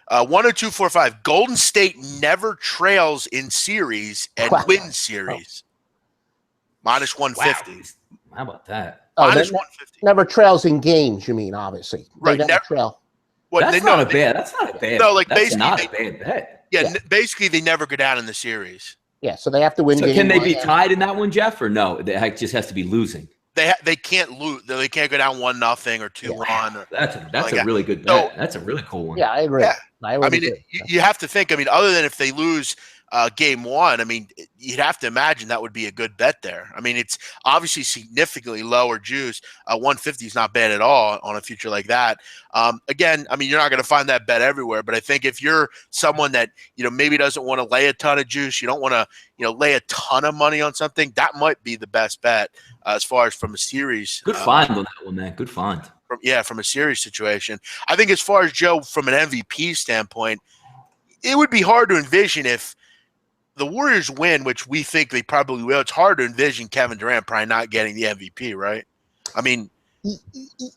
10245. Golden State never trails in series and wins series. Minus 150. Wow. How about that? Minus 150. Never trails in games, you mean, obviously. Right. Never trail. That's not a bad. No, like that's basically not a bad bet. Yeah, basically they never go down in the series. Yeah, so they have to win. So can they be tied in that one, Jeff, or no? It just has to be losing. They can't lose. They can't go down 1-0 or 2-1. That's a really good bet. That's a really cool one. Yeah, I agree. Yeah. I mean, you have to think. I mean, other than if they lose game 1, I mean, you'd have to imagine that would be a good bet there. I mean, it's obviously significantly lower juice. 150 is not bad at all on a future like that. Again, I mean, you're not going to find that bet everywhere, but I think if you're someone that maybe doesn't want to lay a ton of juice, you don't want to lay a ton of money on something, that might be the best bet as far as from a series. Good find on that one, man. Good find. From a series situation. I think as far as Joe, from an MVP standpoint, it would be hard to envision if the Warriors win, which we think they probably will. It's hard to envision Kevin Durant probably not getting the MVP, right? I mean,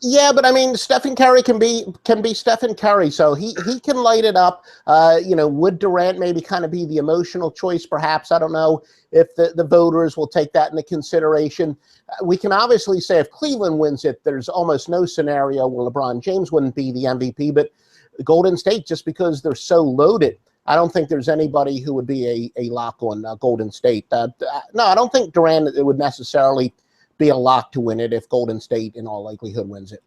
yeah, but I mean, Stephen Curry can be Stephen Curry, so he can light it up. Would Durant maybe kind of be the emotional choice? Perhaps, I don't know if the voters will take that into consideration. We can obviously say if Cleveland wins it, there's almost no scenario where LeBron James wouldn't be the MVP. But Golden State, just because they're so loaded, I don't think there's anybody who would be a lock on Golden State. No, I don't think Durant would necessarily be a lock to win it if Golden State in all likelihood wins it.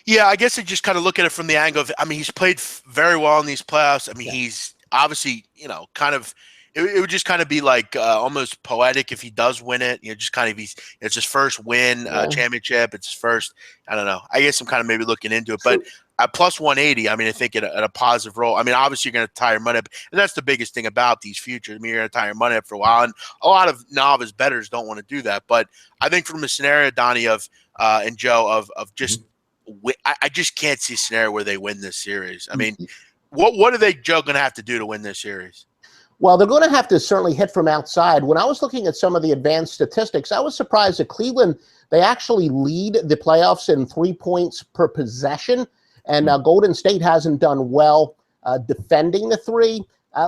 Yeah, I guess I just kind of look at it from the angle of, I mean, he's played very well in these playoffs. I mean, he's obviously, kind of, it would just kind of be like almost poetic if he does win it. Just kind of, it's his first win, championship. It's his first, I don't know. I guess I'm kind of maybe looking into it, but at plus 180, I mean, I think at a positive role. I mean, obviously you're going to tie your money up, and that's the biggest thing about these futures. I mean, you're going to tie your money up for a while, and a lot of novice bettors don't want to do that. But I think from a scenario, Donnie, and Joe, of just, I just can't see a scenario where they win this series. I mean, what are they, Joe, going to have to do to win this series? Well, they're going to have to certainly hit from outside. When I was looking at some of the advanced statistics, I was surprised that Cleveland, they actually lead the playoffs in 3 points per possession. And Golden State hasn't done well defending the 3.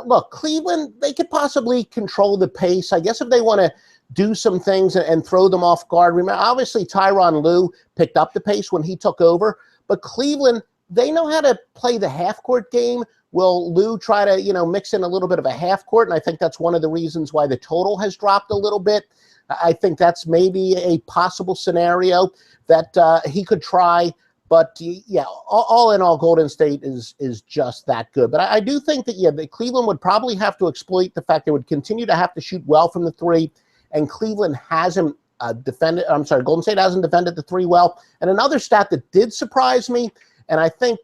Look, Cleveland, they could possibly control the pace. I guess if they want to do some things and throw them off guard. Remember, obviously, Tyronn Lue picked up the pace when he took over. But Cleveland, they know how to play the half-court game. Will Lue try to, mix in a little bit of a half-court? And I think that's one of the reasons why the total has dropped a little bit. I think that's maybe a possible scenario that he could try. But, yeah, all in all, Golden State is just that good. But I do think that, Cleveland would probably have to exploit the fact they would continue to have to shoot well from the 3. and Cleveland hasn't defended. I'm sorry, Golden State hasn't defended the 3 well. And another stat that did surprise me, and I think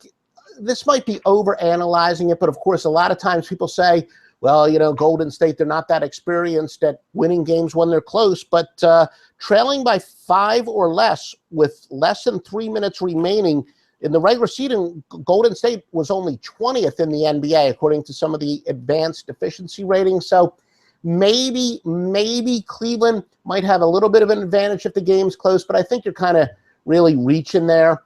this might be over-analyzing it, but of course, a lot of times people say, well, Golden State, they're not that experienced at winning games when they're close, but trailing by 5 or less with less than 3 minutes remaining in the regular season, Golden State was only 20th in the NBA, according to some of the advanced efficiency ratings. So maybe Cleveland might have a little bit of an advantage if the game's close, but I think you're kind of really reaching there.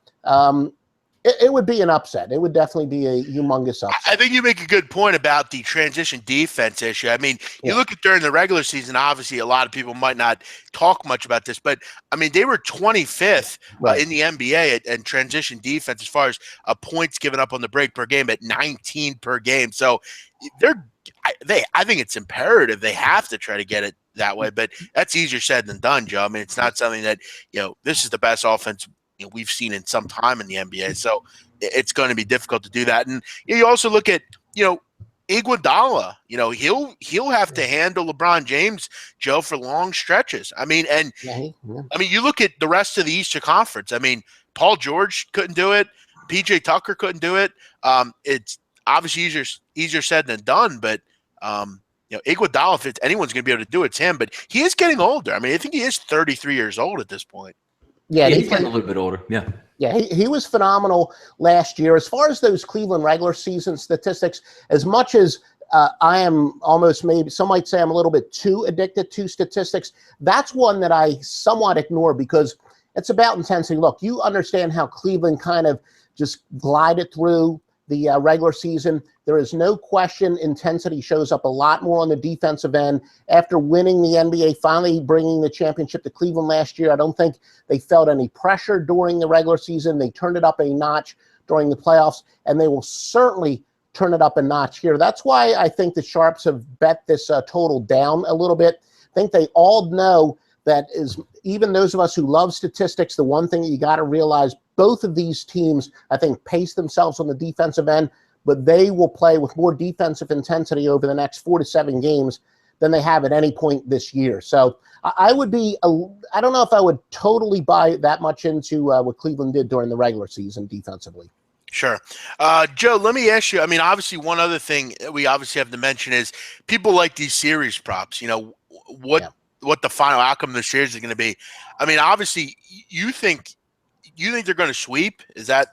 It would be an upset. It would definitely be a humongous upset. I think you make a good point about the transition defense issue. I mean, you look at during the regular season, obviously a lot of people might not talk much about this, but I mean, they were 25th in the NBA at transition defense as far as points given up on the break per game at 19 per game. So I think it's imperative. They have to try to get it that way, but that's easier said than done, Joe. I mean, it's not something that, this is the best offense we've seen in some time in the NBA. So it's going to be difficult to do that. And you also look at, Iguodala, he'll have to handle LeBron James, Joe, for long stretches. I mean, and I mean, you look at the rest of the Eastern Conference. I mean, Paul George couldn't do it. PJ Tucker couldn't do it. It's obviously easier said than done, but Iguodala, if anyone's going to be able to do it, it's him. But he is getting older. I mean, I think he is 33 years old at this point. Yeah, he's getting a little bit older. Yeah. Yeah, he was phenomenal last year. As far as those Cleveland regular season statistics, as much as I am almost, maybe some might say I'm a little bit too addicted to statistics, that's one that I somewhat ignore because it's about intensity. Look, you understand how Cleveland kind of just glided through the regular season. There is no question intensity shows up a lot more on the defensive end. After winning the NBA, finally bringing the championship to Cleveland last year, I don't think they felt any pressure during the regular season. They turned it up a notch during the playoffs, and they will certainly turn it up a notch here. That's why I think the Sharps have bet this total down a little bit. I think they all know that is, even those of us who love statistics, the one thing that you got to realize, both of these teams, I think, pace themselves on the defensive end, but they will play with more defensive intensity over the next 4 to 7 games than they have at any point this year. So I would be, I don't know if I would totally buy that much into what Cleveland did during the regular season defensively. Sure. Joe, let me ask you, I mean, obviously one other thing we obviously have to mention is people like these series props, what the final outcome of the series is going to be. I mean, obviously you think they're going to sweep? Is that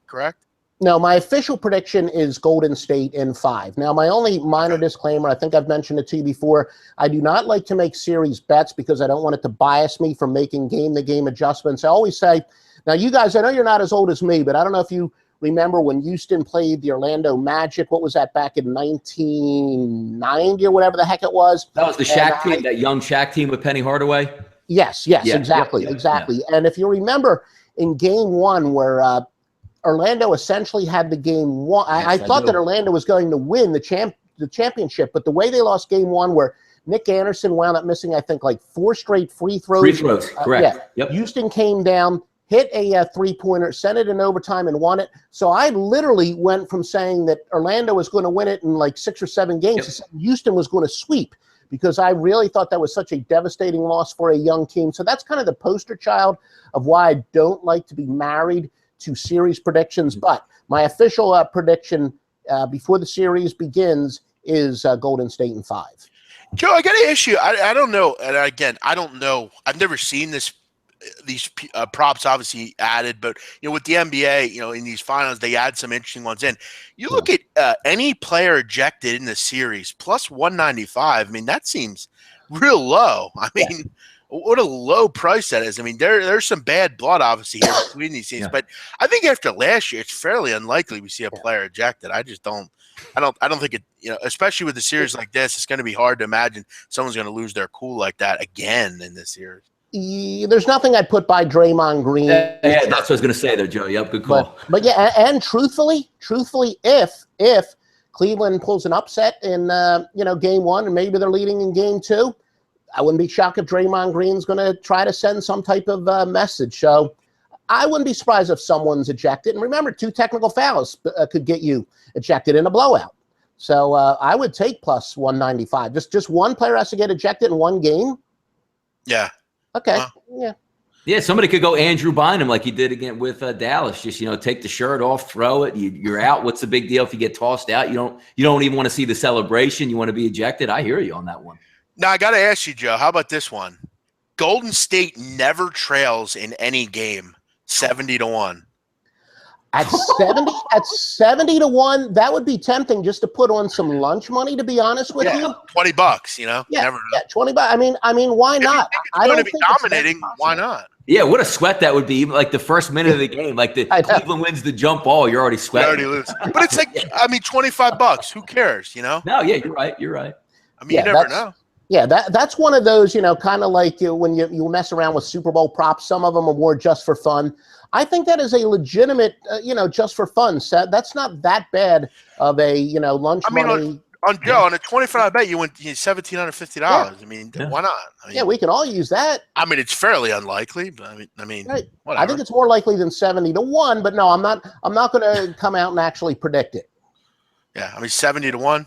correct? No, my official prediction is Golden State in 5. Now, my only minor disclaimer, I think I've mentioned it to you before, I do not like to make series bets because I don't want it to bias me from making game-to-game adjustments. I always say, now you guys, I know you're not as old as me, but I don't know if you remember when Houston played the Orlando Magic. What was that, back in 1990 or whatever the heck it was? That was the Shaq team, that young Shaq team with Penny Hardaway? Yes, exactly. Yeah. And if you remember in game 1 where Orlando essentially had the game won. I thought that Orlando was going to win the championship, but the way they lost game 1 where Nick Anderson wound up missing, I think, like 4 straight free throws. Correct. Yeah. Yep. Houston came down, hit a three-pointer, sent it in overtime, and won it. So I literally went from saying that Orlando was going to win it in like 6 or 7 games to saying Houston was going to sweep, because I really thought that was such a devastating loss for a young team. So that's kind of the poster child of why I don't like to be married to series predictions. But my official prediction before the series begins is Golden State in 5. Joe, I got to ask you, I don't know. And again, I don't know. I've never seen these props obviously added, but with the NBA, in these finals, they add some interesting ones in. You look at any player ejected in the series plus 195. I mean, that seems real low. I mean, what a low price that is. I mean, there's some bad blood obviously here between these teams, but I think after last year, it's fairly unlikely we see a player ejected. I just don't. I don't think it. Especially with a series like this, it's going to be hard to imagine someone's going to lose their cool like that again in this series. There's nothing I'd put by Draymond Green. Yeah, that's what I was going to say there, Joe. Yep, good call. But yeah, and truthfully, if Cleveland pulls an upset in game 1 and maybe they're leading in game 2, I wouldn't be shocked if Draymond Green's going to try to send some type of message. So I wouldn't be surprised if someone's ejected. And remember, 2 technical fouls could get you ejected in a blowout. So I would take plus 195. Just one player has to get ejected in one game. Yeah. Okay. Yeah. Yeah, somebody could go Andrew Bynum like he did again with Dallas. Just take the shirt off, throw it. You're out. What's the big deal if you get tossed out? You don't even want to see the celebration. You want to be ejected. I hear you on that one. Now I got to ask you, Joe. How about this one? Golden State never trails in any game, 70-1. At 70-1, that would be tempting just to put on some lunch money. To be honest with you, $20. Yeah, never know. yeah, $20. I mean, why not? I don't think it's dominating. Why not? Yeah, what a sweat that would be. Like the first minute of the game, like the Cleveland wins the jump ball, you're already sweating. You already lose. But it's like, $25. Who cares? No, yeah, you're right. You're right. I mean, you never know. Yeah, that's one of those, kind of like when you mess around with Super Bowl props. Some of them are more just for fun. I think that is a legitimate, just for fun set. That's not that bad of a, lunch money. On Joe, on a $25 bet, you win $1,750. Yeah. I mean, why not? We can all use that. I mean, it's fairly unlikely, but I mean, right. Whatever. I think it's more likely than 70-1, but no, I'm not going to come out and actually predict it. Yeah, I mean, 70-1.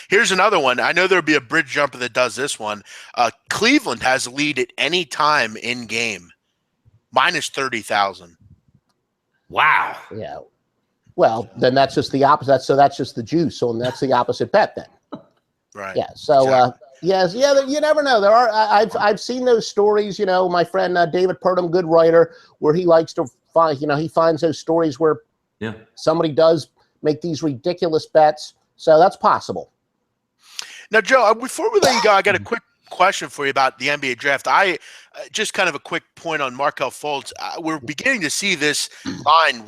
Here's another one. I know there'll be a bridge jumper that does this one. Cleveland has a lead at any time in game, minus 30,000. Wow. Yeah. Well, then that's just the opposite. So that's just the juice. So that's the opposite bet then. Right. Yeah. So, exactly. You never know. There are. I've seen those stories. My friend David Purdom, good writer, where he likes to find. He finds those stories where somebody does make these ridiculous bets. So that's possible. Now, Joe, before we let you go, I got a quick question for you about the NBA draft. I just kind of a quick point on Markelle Fultz. We're beginning to see this line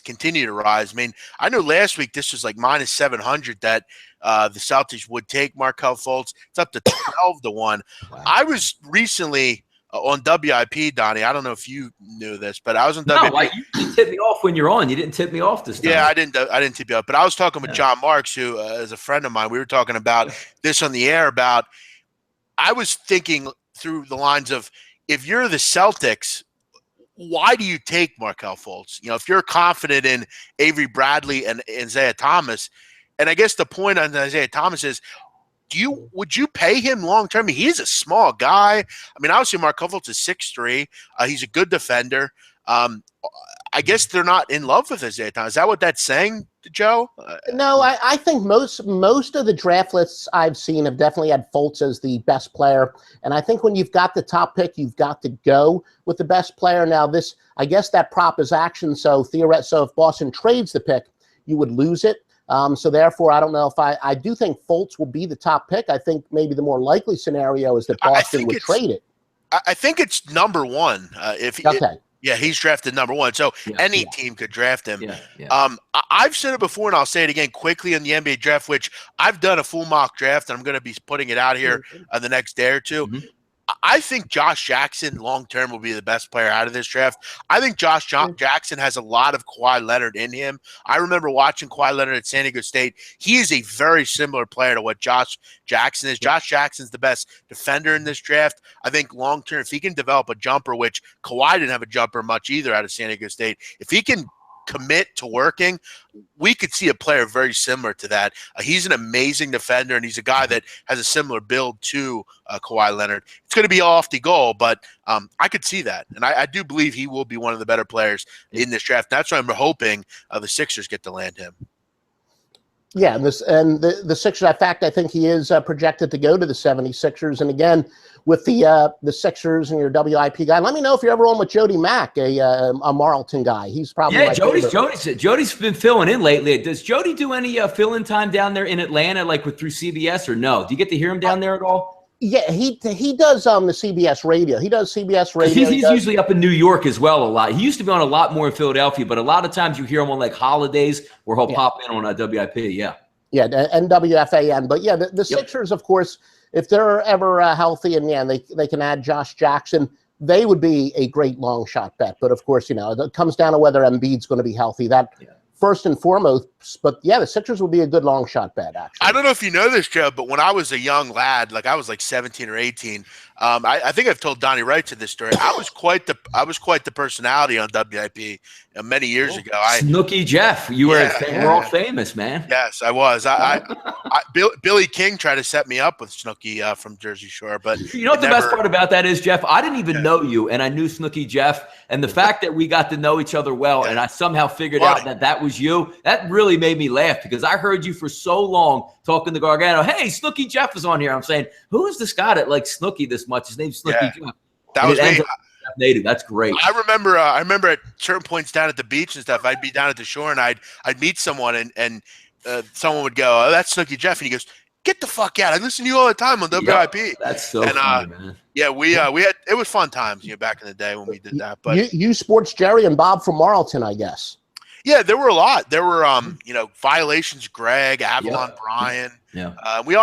continue to rise. I mean, I know last week this was like minus 700 that the Celtics would take Markelle Fultz. It's up to 12-1. Wow. I was recently on WIP, Donnie. I don't know if you knew this, but I was on WIP. No, you tipped me off when you're on. You didn't tip me off this time. Yeah, I didn't tip you off. But I was talking with John Marks, who is a friend of mine. We were talking about this on the air about – I was thinking through the lines of, if you're the Celtics, why do you take Markelle Fultz? If you're confident in Avery Bradley and Isaiah Thomas, and I guess the point on Isaiah Thomas is, would you pay him long term? I mean, he's a small guy. I mean, obviously Markelle Fultz is 6'3". He's a good defender. I guess they're not in love with Isaiah Thomas. Is that what that's saying, Joe? No, I think most of the draft lists I've seen have definitely had Fultz as the best player. And I think when you've got the top pick, you've got to go with the best player. Now, I guess that prop is action. So if Boston trades the pick, you would lose it. So therefore, I don't know if I do think Fultz will be the top pick. I think maybe the more likely scenario is that Boston would trade it. I think it's number one. Yeah, he's drafted number one, so any team could draft him. I've said it before, and I'll say it again quickly in the NBA draft, which I've done a full mock draft, and I'm going to be putting it out here the next day or two. Mm-hmm. I think Josh Jackson long-term will be the best player out of this draft. I think Josh Jackson has a lot of Kawhi Leonard in him. I remember watching Kawhi Leonard at San Diego State. He is a very similar player to what Josh Jackson is. Josh Jackson's the best defender in this draft. I think long-term, if he can develop a jumper, which Kawhi didn't have a jumper much either out of San Diego State, if he can commit to working, we could see a player very similar to that. He's an amazing defender, and he's a guy that has a similar build to Kawhi Leonard. It's going to be a lofty goal, but I could see that, and I do believe he will be one of the better players in this draft. That's why I'm hoping the Sixers get to land him. Yeah, and the Sixers, in fact, I think he is projected to go to the 76ers. And again, with the Sixers and your WIP guy, let me know if you're ever on with Jody Mack, a Marlton guy. He's probably Jody's been filling in lately. Does Jody do any fill-in time down there in Atlanta, like through CBS, or no? Do you get to hear him down there at all? Yeah, he does the CBS radio. He does CBS radio. He's usually up in New York as well a lot. He used to be on a lot more in Philadelphia, but a lot of times you hear him on like holidays where he'll pop in on WIP. Yeah, and WFAN. But yeah, the Sixers, of course, if they're ever healthy and they can add Josh Jackson, they would be a great long shot bet. But of course, it comes down to whether Embiid's going to be healthy. That first and foremost But yeah, the Sixers would be a good long shot bet, actually. I don't know if you know this, Joe, but when I was a young lad, like I was like 17 or 18, I think I've told Donnie Wright to this story. I was quite the personality on WIP many years ago. Snooky Jeff, you were world famous, man. Yes, I was. Billy King tried to set me up with Snooky from Jersey Shore, but you know what the best part about that is, Jeff? I didn't even know you, and I knew Snooky Jeff, and the fact that we got to know each other well, and I somehow figured out that was you, that really made me laugh because I heard you for so long talking to Gargano. Hey, Snooky Jeff is on here. I'm saying, who is this guy that likes Snooky this much? His name's Snooky Jeff. That was me. Native. That's great. I remember at certain points down at the beach and stuff, I'd be down at the shore and I'd meet someone and someone would go, "Oh, that's Snooky Jeff," and he goes, "Get the fuck out! I listen to you all the time on WIP." That's so funny, man. Yeah, we had it was fun times, back in the day when we did that. But you Sports Jerry and Bob from Marlton, I guess. Yeah, there were a lot. There were Violations Greg, Avalon Brian. Yeah. We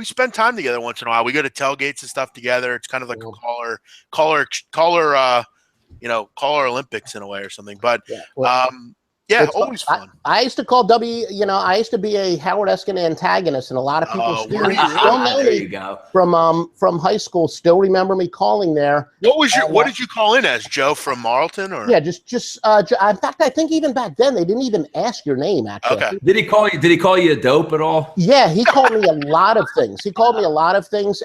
spend time together once in a while. We go to tailgates and stuff together. It's kind of like a caller Olympics in a way or something. But always fun. I used to call I used to be a Howard Eskin antagonist, and a lot of people still know me from high school. Still remember me calling there. What did you call in as, Joe, from Marlton? Or in fact, I think even back then they didn't even ask your name. Actually, okay. Did he call you a dope at all? Yeah, he called me a lot of things.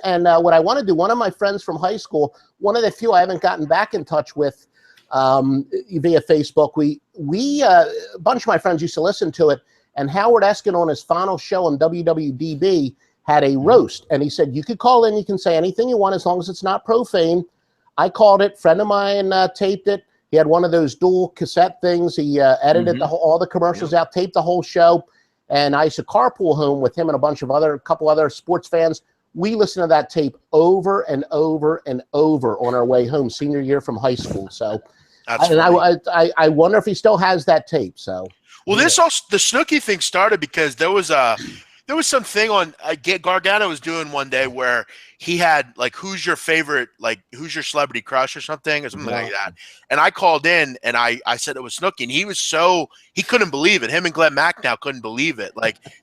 And what I want to do, one of my friends from high school, one of the few I haven't gotten back in touch with via Facebook, we a bunch of my friends used to listen to it, and Howard Eskin on his final show on WWDB had a roast, and he said you could call in, you can say anything you want as long as it's not profane. I called it. Friend of mine taped it. He had one of those dual cassette things. He edited all the commercials out, taped the whole show, and I used to carpool home with him and a couple other sports fans. We listened to that tape over and over and over on our way home, senior year from high school. So, I wonder if he still has that tape. So, the Snooki thing started because there was something on Gargano was doing one day where he had who's your celebrity crush or something like that, and I called in and I said it was Snooki, and he couldn't believe it. Him and Glenn Macnow couldn't believe it.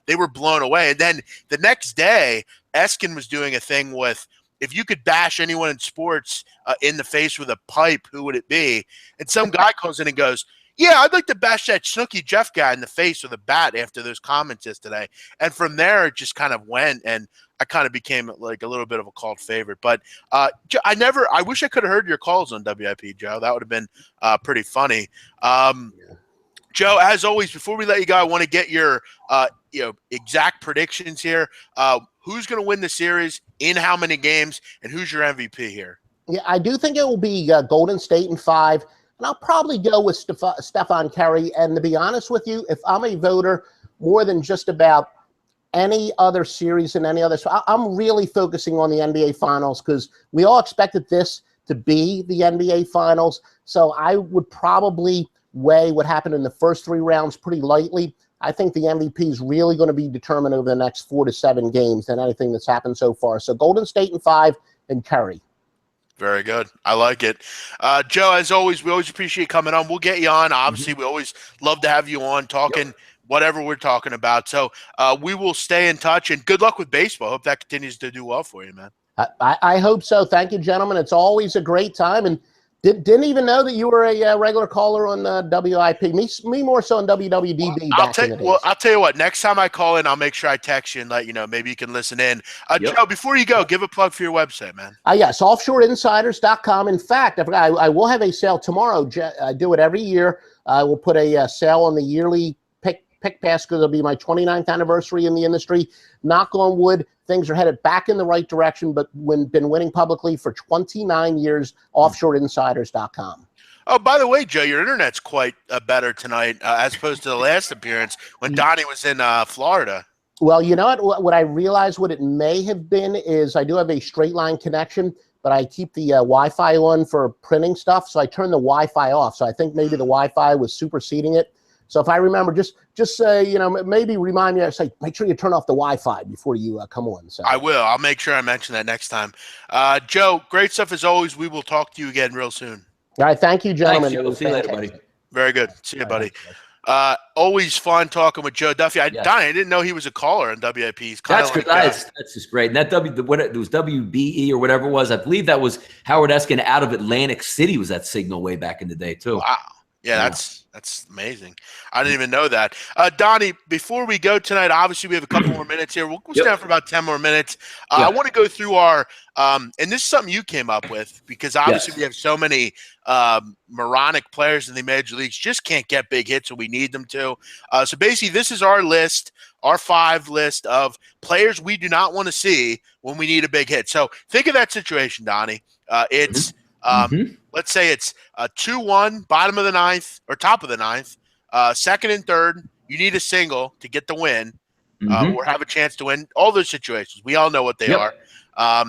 They were blown away. And then the next day, Eskin was doing a thing with, if you could bash anyone in sports in the face with a pipe, who would it be? And some guy calls in and goes, "Yeah, I'd like to bash that Snooki Jeff guy in the face with a bat after those comments yesterday." And from there, it just kind of went, and I kind of became a little bit of a cult favorite. But I wish I could have heard your calls on WIP, Joe. That would have been pretty funny. Joe, as always, before we let you go, I want to get your exact predictions here. Who's going to win the series, in how many games, and who's your MVP here? Yeah, I do think it will be Golden State in 5, and I'll probably go with Stephen Curry. And to be honest with you, if I'm a voter more than just about any other series and any other, I'm really focusing on the NBA Finals because we all expected this to be the NBA Finals. So I would probably weigh what happened in the first 3 rounds pretty lightly. I think the MVP is really going to be determined over the next 4 to 7 games than anything that's happened so far. So Golden State in 5 and Curry. Very good. I like it. Joe, as always, we always appreciate coming on. We'll get you on. Obviously, we always love to have you on talking whatever we're talking about. So we will stay in touch, and good luck with baseball. Hope that continues to do well for you, man. I hope so. Thank you, gentlemen. It's always a great time. And didn't even know that you were a regular caller on WIP. Me more so on WWDB back in the days. Well, I'll tell you what. Next time I call in, I'll make sure I text you and let you know. Maybe you can listen in. Joe, before you go, give a plug for your website, man. Yes, offshoreinsiders.com. In fact, I will have a sale tomorrow. I do it every year. I will put a sale on the yearly pick pass because it'll be my 29th anniversary in the industry. Knock on wood, things are headed back in the right direction, but been winning publicly for 29 years, offshoreinsiders.com. Oh, by the way, Joe, your internet's quite better tonight as opposed to the last appearance when Donnie was in Florida. Well, you know what I realized what it may have been is I do have a straight line connection, but I keep the Wi-Fi on for printing stuff, so I turn the Wi-Fi off. So I think maybe the Wi-Fi was superseding it. So if I remember, just maybe remind me. I say, make sure you turn off the Wi-Fi before you come on. So I will. I'll make sure I mention that next time. Joe, great stuff as always. We will talk to you again real soon. All right, thank you, gentlemen. Thanks, Joe. We'll see you later, buddy. Very good. See you, buddy. Always fun talking with Joe Duffy. Yes. Donnie, I didn't know he was a caller on WIP. He's kind That's of good. like That's just great. And that it was WBE or whatever it was. I believe that was Howard Eskin out of Atlantic City. Was that signal way back in the day too? wow. Yeah, that's amazing. I didn't even know that. Donnie, before we go tonight, obviously we have a couple more minutes here. We'll stay on for about 10 more minutes. I want to go through our and this is something you came up with because obviously we have so many moronic players in the major leagues just can't get big hits when we need them to. So basically, this is our list, our 5 list of players we do not want to see when we need a big hit. So think of that situation, Donnie. It's let's say it's 2-1, bottom of the 9th or top of the 9th, second and third. You need a single to get the win or have a chance to win. All those situations, we all know what they are. I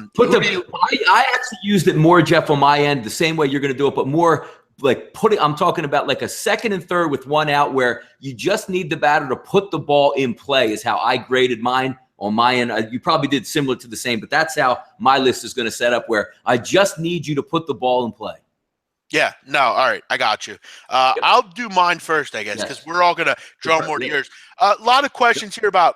actually used it more, Jeff, on my end, the same way you're going to do it, but more like I'm talking about like a second and third with 1 out where you just need the batter to put the ball in play is how I graded mine. On my end, you probably did similar to the same, but that's how my list is going to set up where I just need you to put the ball in play. Yeah, no, all right, I got you. I'll do mine first, I guess, because we're all going to draw more to yours. A lot of questions here about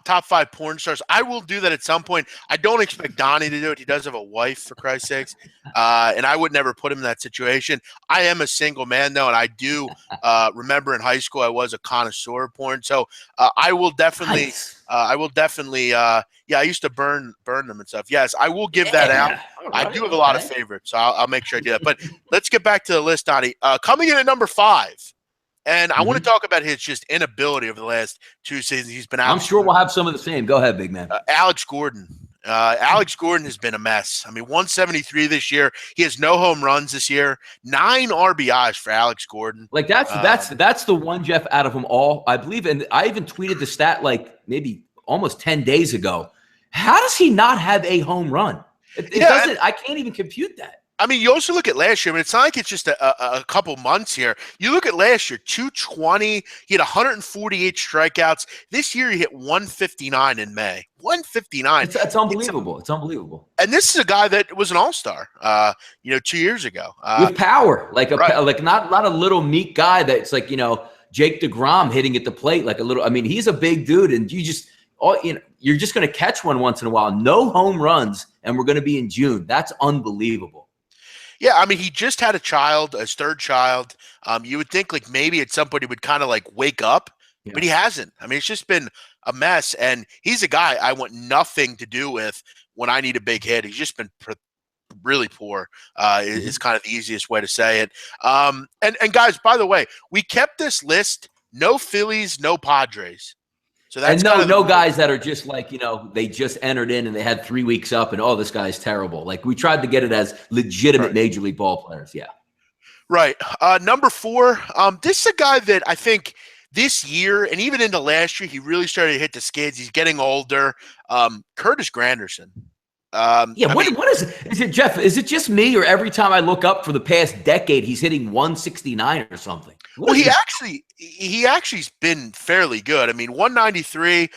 top 5 porn stars. I will do that at some point. I don't expect Donnie to do it. He does have a wife, for Christ's sakes, and I would never put him in that situation. I am a single man, though, and I do remember in high school I was a connoisseur of porn, so I will definitely I used to burn them and stuff. Yes, I will give that out. Right, I do have a lot of favorites, so I'll make sure I do that. But let's get back to the list, Donnie. Coming in at number 5, and I want to talk about his just inability over the last 2 seasons. He's been out. I'm sure we'll have some of the same. Go ahead, big man. Alex Gordon. Alex Gordon has been a mess. I mean, 173 this year. He has no home runs this year. 9 RBIs for Alex Gordon. Like that's the one, Jeff, out of them all, I believe. And I even tweeted the stat like maybe almost 10 days ago. How does he not have a home run? It doesn't. I can't even compute that. I mean, you also look at last year. I mean, it's not like it's just a couple months here. You look at last year, 220. He had 148 strikeouts. This year, he hit 159 in May. 159. It's unbelievable. It's unbelievable. And this is a guy that was an all-star, 2 years ago. With power, like not a little meek guy that's like, Jake DeGrom hitting at the plate like a little. I mean, he's a big dude, and you're just going to catch one once in a while. No home runs, and we're going to be in June. That's unbelievable. Yeah, I mean, he just had a child, his 3rd child. You would think like maybe at some point he would kind of like wake up, but he hasn't. I mean, it's just been a mess, and he's a guy I want nothing to do with when I need a big hit. He's just been really poor. Is kind of the easiest way to say it. And guys, by the way, we kept this list: no Phillies, no Padres. So that's no guys that are just like, they just entered in and they had 3 weeks up and, this guy's terrible. Like we tried to get it as legitimate major league ball players. Yeah. Right. Number 4, this is a guy that I think this year and even into last year, he really started to hit the skids. He's getting older. Curtis Granderson. What is it? Is it, Jeff? Is it just me, or every time I look up for the past decade, he's hitting 169 or something? Well, he actually's been fairly good. I mean, 193.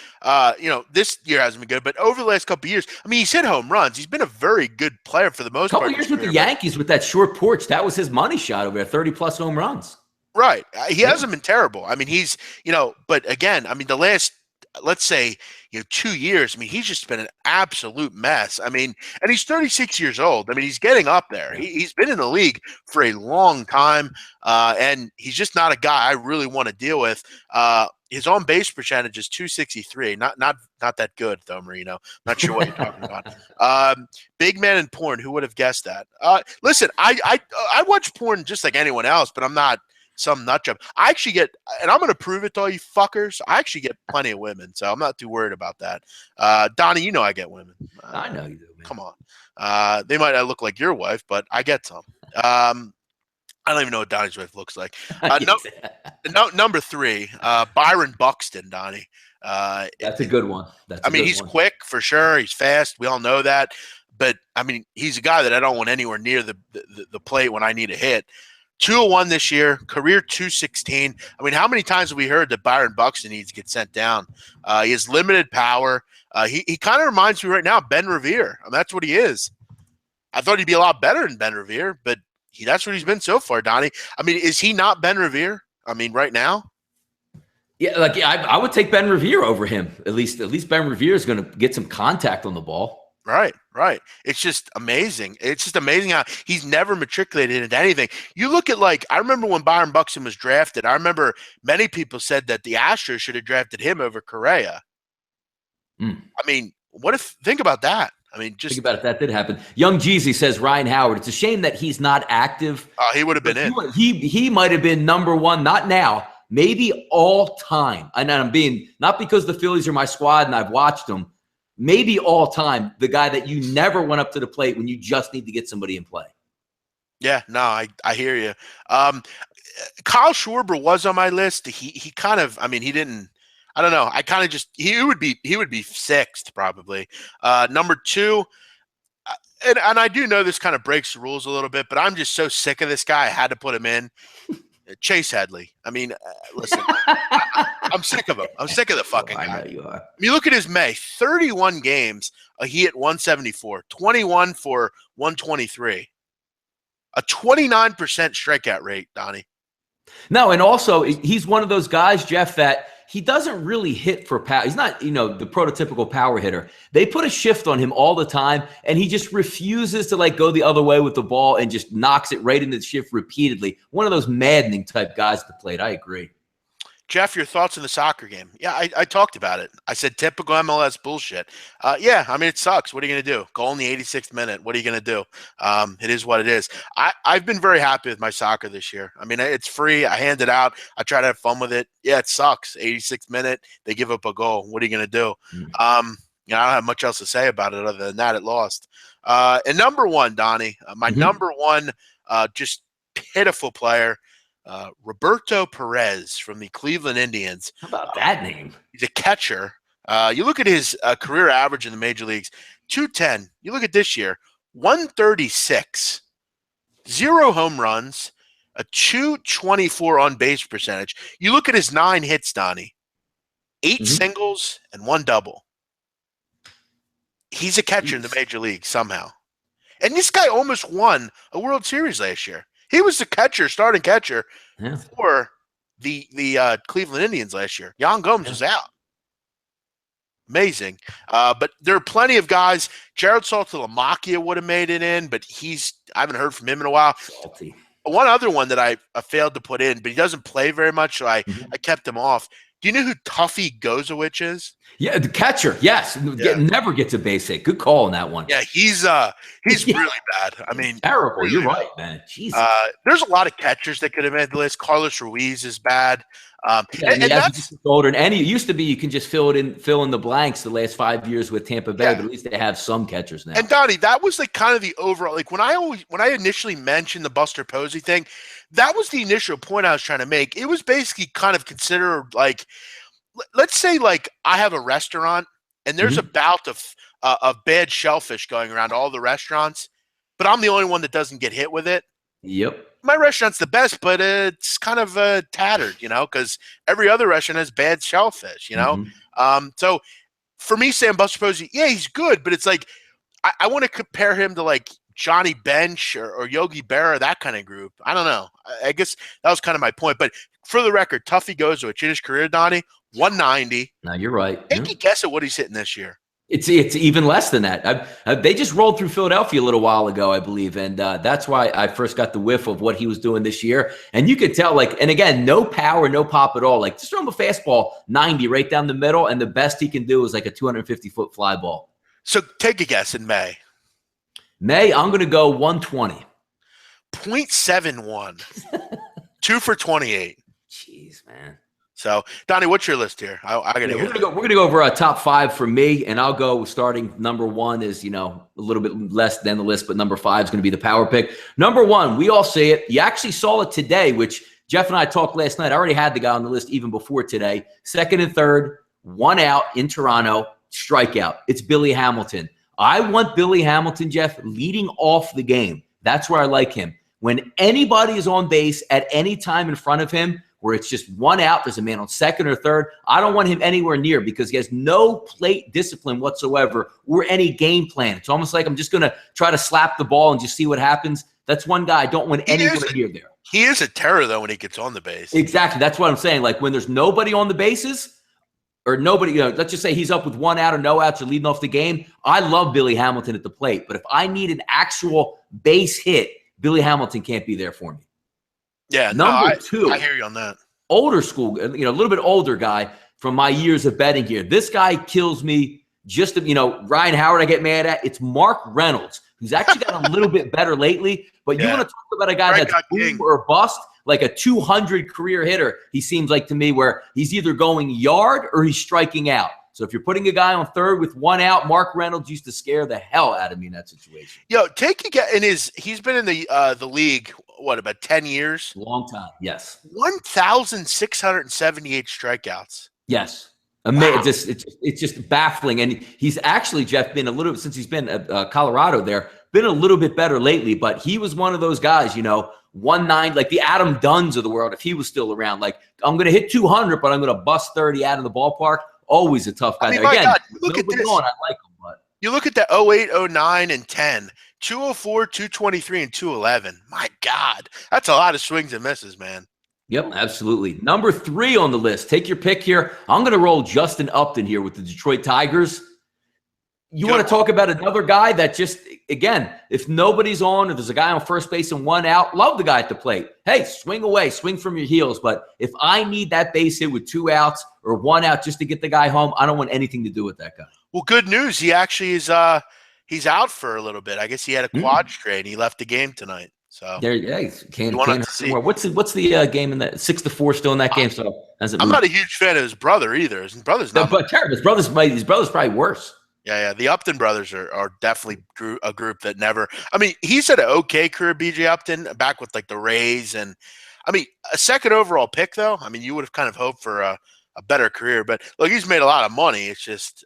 This year hasn't been good, but over the last couple of years, I mean, he's hit home runs. He's been a very good player for the most part. A couple years with the Yankees with that short porch, that was his money shot over there. 30+ home runs. Right. He hasn't been terrible. I mean, he's but again, I mean, the last, let's say, 2 years, I mean, he's just been an absolute mess. I mean, and he's 36 years old. I mean, he's getting up there. He's been in the league for a long time, and he's just not a guy I really want to deal with. His on-base percentage is 263. Not that good, though, Marino. Not sure what you're talking about. Big man in porn. Who would have guessed that? Listen, I watch porn just like anyone else, but I'm not some nut job. I actually get, and I'm going to prove it to all you fuckers, I actually get plenty of women, so I'm not too worried about that. Donnie, I get women. I know you do, man. Come on. They might not look like your wife, but I get some. I don't even know what Donnie's wife looks like. Number 3, Byron Buxton, Donnie. That's a good one. He's quick for sure. He's fast. We all know that. But, I mean, he's a guy that I don't want anywhere near the plate when I need a hit. 201 this year, career 216. I mean, how many times have we heard that Byron Buxton needs to get sent down? He has limited power. He kind of reminds me right now of Ben Revere. I mean, that's what he is. I thought he'd be a lot better than Ben Revere, but that's what he's been so far, Donnie. I mean, is he not Ben Revere? I mean, right now? I would take Ben Revere over him. At least Ben Revere is going to get some contact on the ball. Right. It's just amazing. It's just amazing how he's never matriculated into anything. You look at, like, I remember when Byron Buxton was drafted. I remember many people said that the Astros should have drafted him over Correa. I mean, think about that. I mean, just think about it. That did happen. Young Jeezy says Ryan Howard. It's a shame that he's not active. He would have been in. He might have been number one, not now, maybe all time. And I'm being, not because the Phillies are my squad and I've watched them, maybe all time, the guy that you never went up to the plate when you just need to get somebody in play. Yeah, no, I hear you. Kyle Schwarber was on my list. He kind of, I mean, he didn't. I don't know. I kind of just he would be sixth probably. Number two, and I do know this kind of breaks the rules a little bit, but I'm just so sick of this guy. I had to put him in. Chase Headley. I mean, listen, I'm sick of him. I'm sick of the fucking guy. I know you are. You look at his May, 31 games, he hit 174, 21 for 123, a 29% strikeout rate, Donnie. No, and also he's one of those guys, Jeff, that he doesn't really hit for power. He's not, the prototypical power hitter. They put a shift on him all the time, and he just refuses to go the other way with the ball and just knocks it right into the shift repeatedly. One of those maddening type guys at the plate. I agree. Jeff, your thoughts on the soccer game? Yeah, I talked about it. I said typical MLS bullshit. Yeah, I mean, it sucks. What are you going to do? Goal in the 86th minute. What are you going to do? It is what it is. I've been very happy with my soccer this year. I mean, it's free. I hand it out. I try to have fun with it. Yeah, it sucks. 86th minute, they give up a goal. What are you going to do? I don't have much else to say about it other than that it lost. And number one, Donnie, my number one just pitiful player, Roberto Perez from the Cleveland Indians. How about that name? He's a catcher. You look at his career average in the major leagues, 210. You look at this year, 136, 0 home runs, a 224 on base percentage. You look at his 9 hits, Donnie, 8 singles and 1 double. He's a catcher in the major league somehow. And this guy almost won a World Series last year. He was the catcher, starting catcher for the Cleveland Indians last year. Jan Gomes was out. Amazing. But there are plenty of guys. Jared Saltalamacchia would have made it in, but I haven't heard from him in a while. Salty. One other one that I failed to put in, but he doesn't play very much, so I kept him off. Do you know who Tuffy Gozowicz is? Yeah, the catcher. Yes, never gets a base hit. Good call on that one. Yeah, he's really bad. I mean, terrible. Really You're bad. right, man. Jesus. There's a lot of catchers that could have made the list. Carlos Ruiz is bad. And that's older. And it used to be you can just fill in the blanks the last 5 years with Tampa Bay, but at least they have some catchers now. And Donnie, that was kind of the overall. When I initially mentioned the Buster Posey thing, that was the initial point I was trying to make. It was basically kind of considered let's say I have a restaurant and there's a bout of bad shellfish going around all the restaurants, but I'm the only one that doesn't get hit with it. Yep. My restaurant's the best, but it's kind of tattered, because every other restaurant has bad shellfish, So for me, saying Buster Posey, yeah, he's good, but it's I want to compare him to Johnny Bench or Yogi Berra, that kind of group. I don't know. I guess that was kind of my point. But for the record, Tuffy Gozowicz in his career, Donnie, 190. No, you're right. Take a guess at what he's hitting this year. It's even less than that. They just rolled through Philadelphia a little while ago, I believe, and that's why I first got the whiff of what he was doing this year. And you could tell, and again, no power, no pop at all. Just throw him a fastball, 90 right down the middle, and the best he can do is a 250-foot fly ball. So take a guess in May. I'm going to go 120. 0.71. 2 for 28. Jeez, man. So, Donnie, what's your list here? I got to We're gonna go over a top 5 for me, and I'll go starting number 1 is a little bit less than the list, but number 5 is going to be the power pick. Number 1, we all see it. You actually saw it today, which Jeff and I talked last night. I already had the guy on the list even before today. 2nd and 3rd, 1 out in Toronto, strikeout. It's Billy Hamilton. I want Billy Hamilton, Jeff, leading off the game. That's where I like him. When anybody is on base at any time in front of him, where it's just 1 out, there's a man on 2nd or 3rd, I don't want him anywhere near because he has no plate discipline whatsoever or any game plan. It's almost like I'm just going to try to slap the ball and just see what happens. That's one guy I don't want anywhere near there. He is a terror, though, when he gets on the base. Exactly. That's what I'm saying. Like when there's nobody on the bases or nobody, let's just say he's up with 1 out or no outs or leading off the game. I love Billy Hamilton at the plate. But if I need an actual base hit, Billy Hamilton can't be there for me. Yeah. Number two. I hear you on that. Older school, a little bit older guy from my years of betting here. This guy kills me. Just, Ryan Howard I get mad at. It's Mark Reynolds, who's actually got a little bit better lately. But you want to talk about a guy that's boom or bust, like a 200 career hitter, he seems like to me, where he's either going yard or he's striking out. So if you're putting a guy on third with 1 out, Mark Reynolds used to scare the hell out of me in that situation. Yo, take a guess. He's been in the league, what, about 10 years? Long time, yes. 1,678 strikeouts. Yes. Wow. It's just baffling. And he's actually, Jeff, been a little, since he's been at Colorado there, been a little bit better lately. But he was one of those guys, 1-9, like the Adam Dunns of the world, if he was still around. Like, I'm going to hit 200, but I'm going to bust 30 out of the ballpark. Always a tough guy. My God, look at this. I like him, but you look at the 08, 09, and 10, 204, 223, and 211. My God, that's a lot of swings and misses, man. Yep, absolutely. Number 3 on the list. Take your pick here. I'm going to roll Justin Upton here with the Detroit Tigers. You want to talk about another guy that just, again, if nobody's on, if there's a guy on first base and 1 out, love the guy at the plate. Hey, swing away, swing from your heels. But if I need that base hit with 2 outs or 1 out just to get the guy home, I don't want anything to do with that guy. Well, good news. He actually is he's out for a little bit. I guess he had a quad strain. He left the game tonight. So there, can't hurt anymore. What's the game in that 6-4 still in that game? So I'm not a huge fan of his brother either. His brother's not. But his brother's probably worse. Yeah. The Upton brothers are definitely a group that never. I mean, he's had an okay career, B.J. Upton, back with like the Rays, and I mean, a second overall pick though. I mean, you would have kind of hoped for a better career, but look, he's made a lot of money. It's just,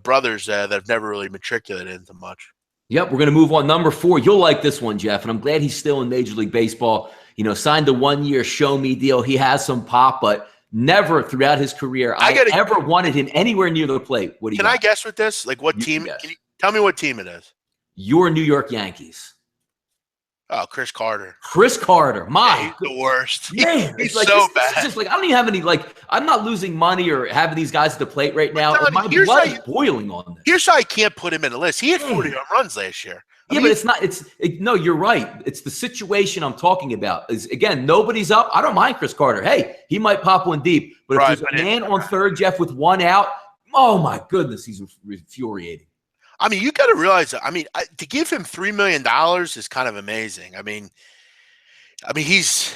brothers that have never really matriculated into much. Yep, we're going to move on. Number 4, you'll like this one, Jeff, and I'm glad he's still in Major League Baseball. Signed a 1-year show-me deal. He has some pop, but never throughout his career I ever wanted him anywhere near the plate. What do you Can I guess with this? Like what team? Can you tell me what team it is? Your New York Yankees. Oh, Chris Carter. He's the worst. Man, he's like, so bad. It's just like I don't even have any, I'm not losing money or having these guys at the plate right now. My blood is boiling on this. Here's how I can't put him in the list. He had 40 home runs last year. But it's not. No, you're right. It's the situation I'm talking about. Is again, nobody's up. I don't mind Chris Carter. Hey, he might pop one deep, but if there's a man on third, Jeff, with 1 out, oh my goodness, he's infuriating. I mean, you got to realize that. I mean, to give him $3 million is kind of amazing. I mean, he's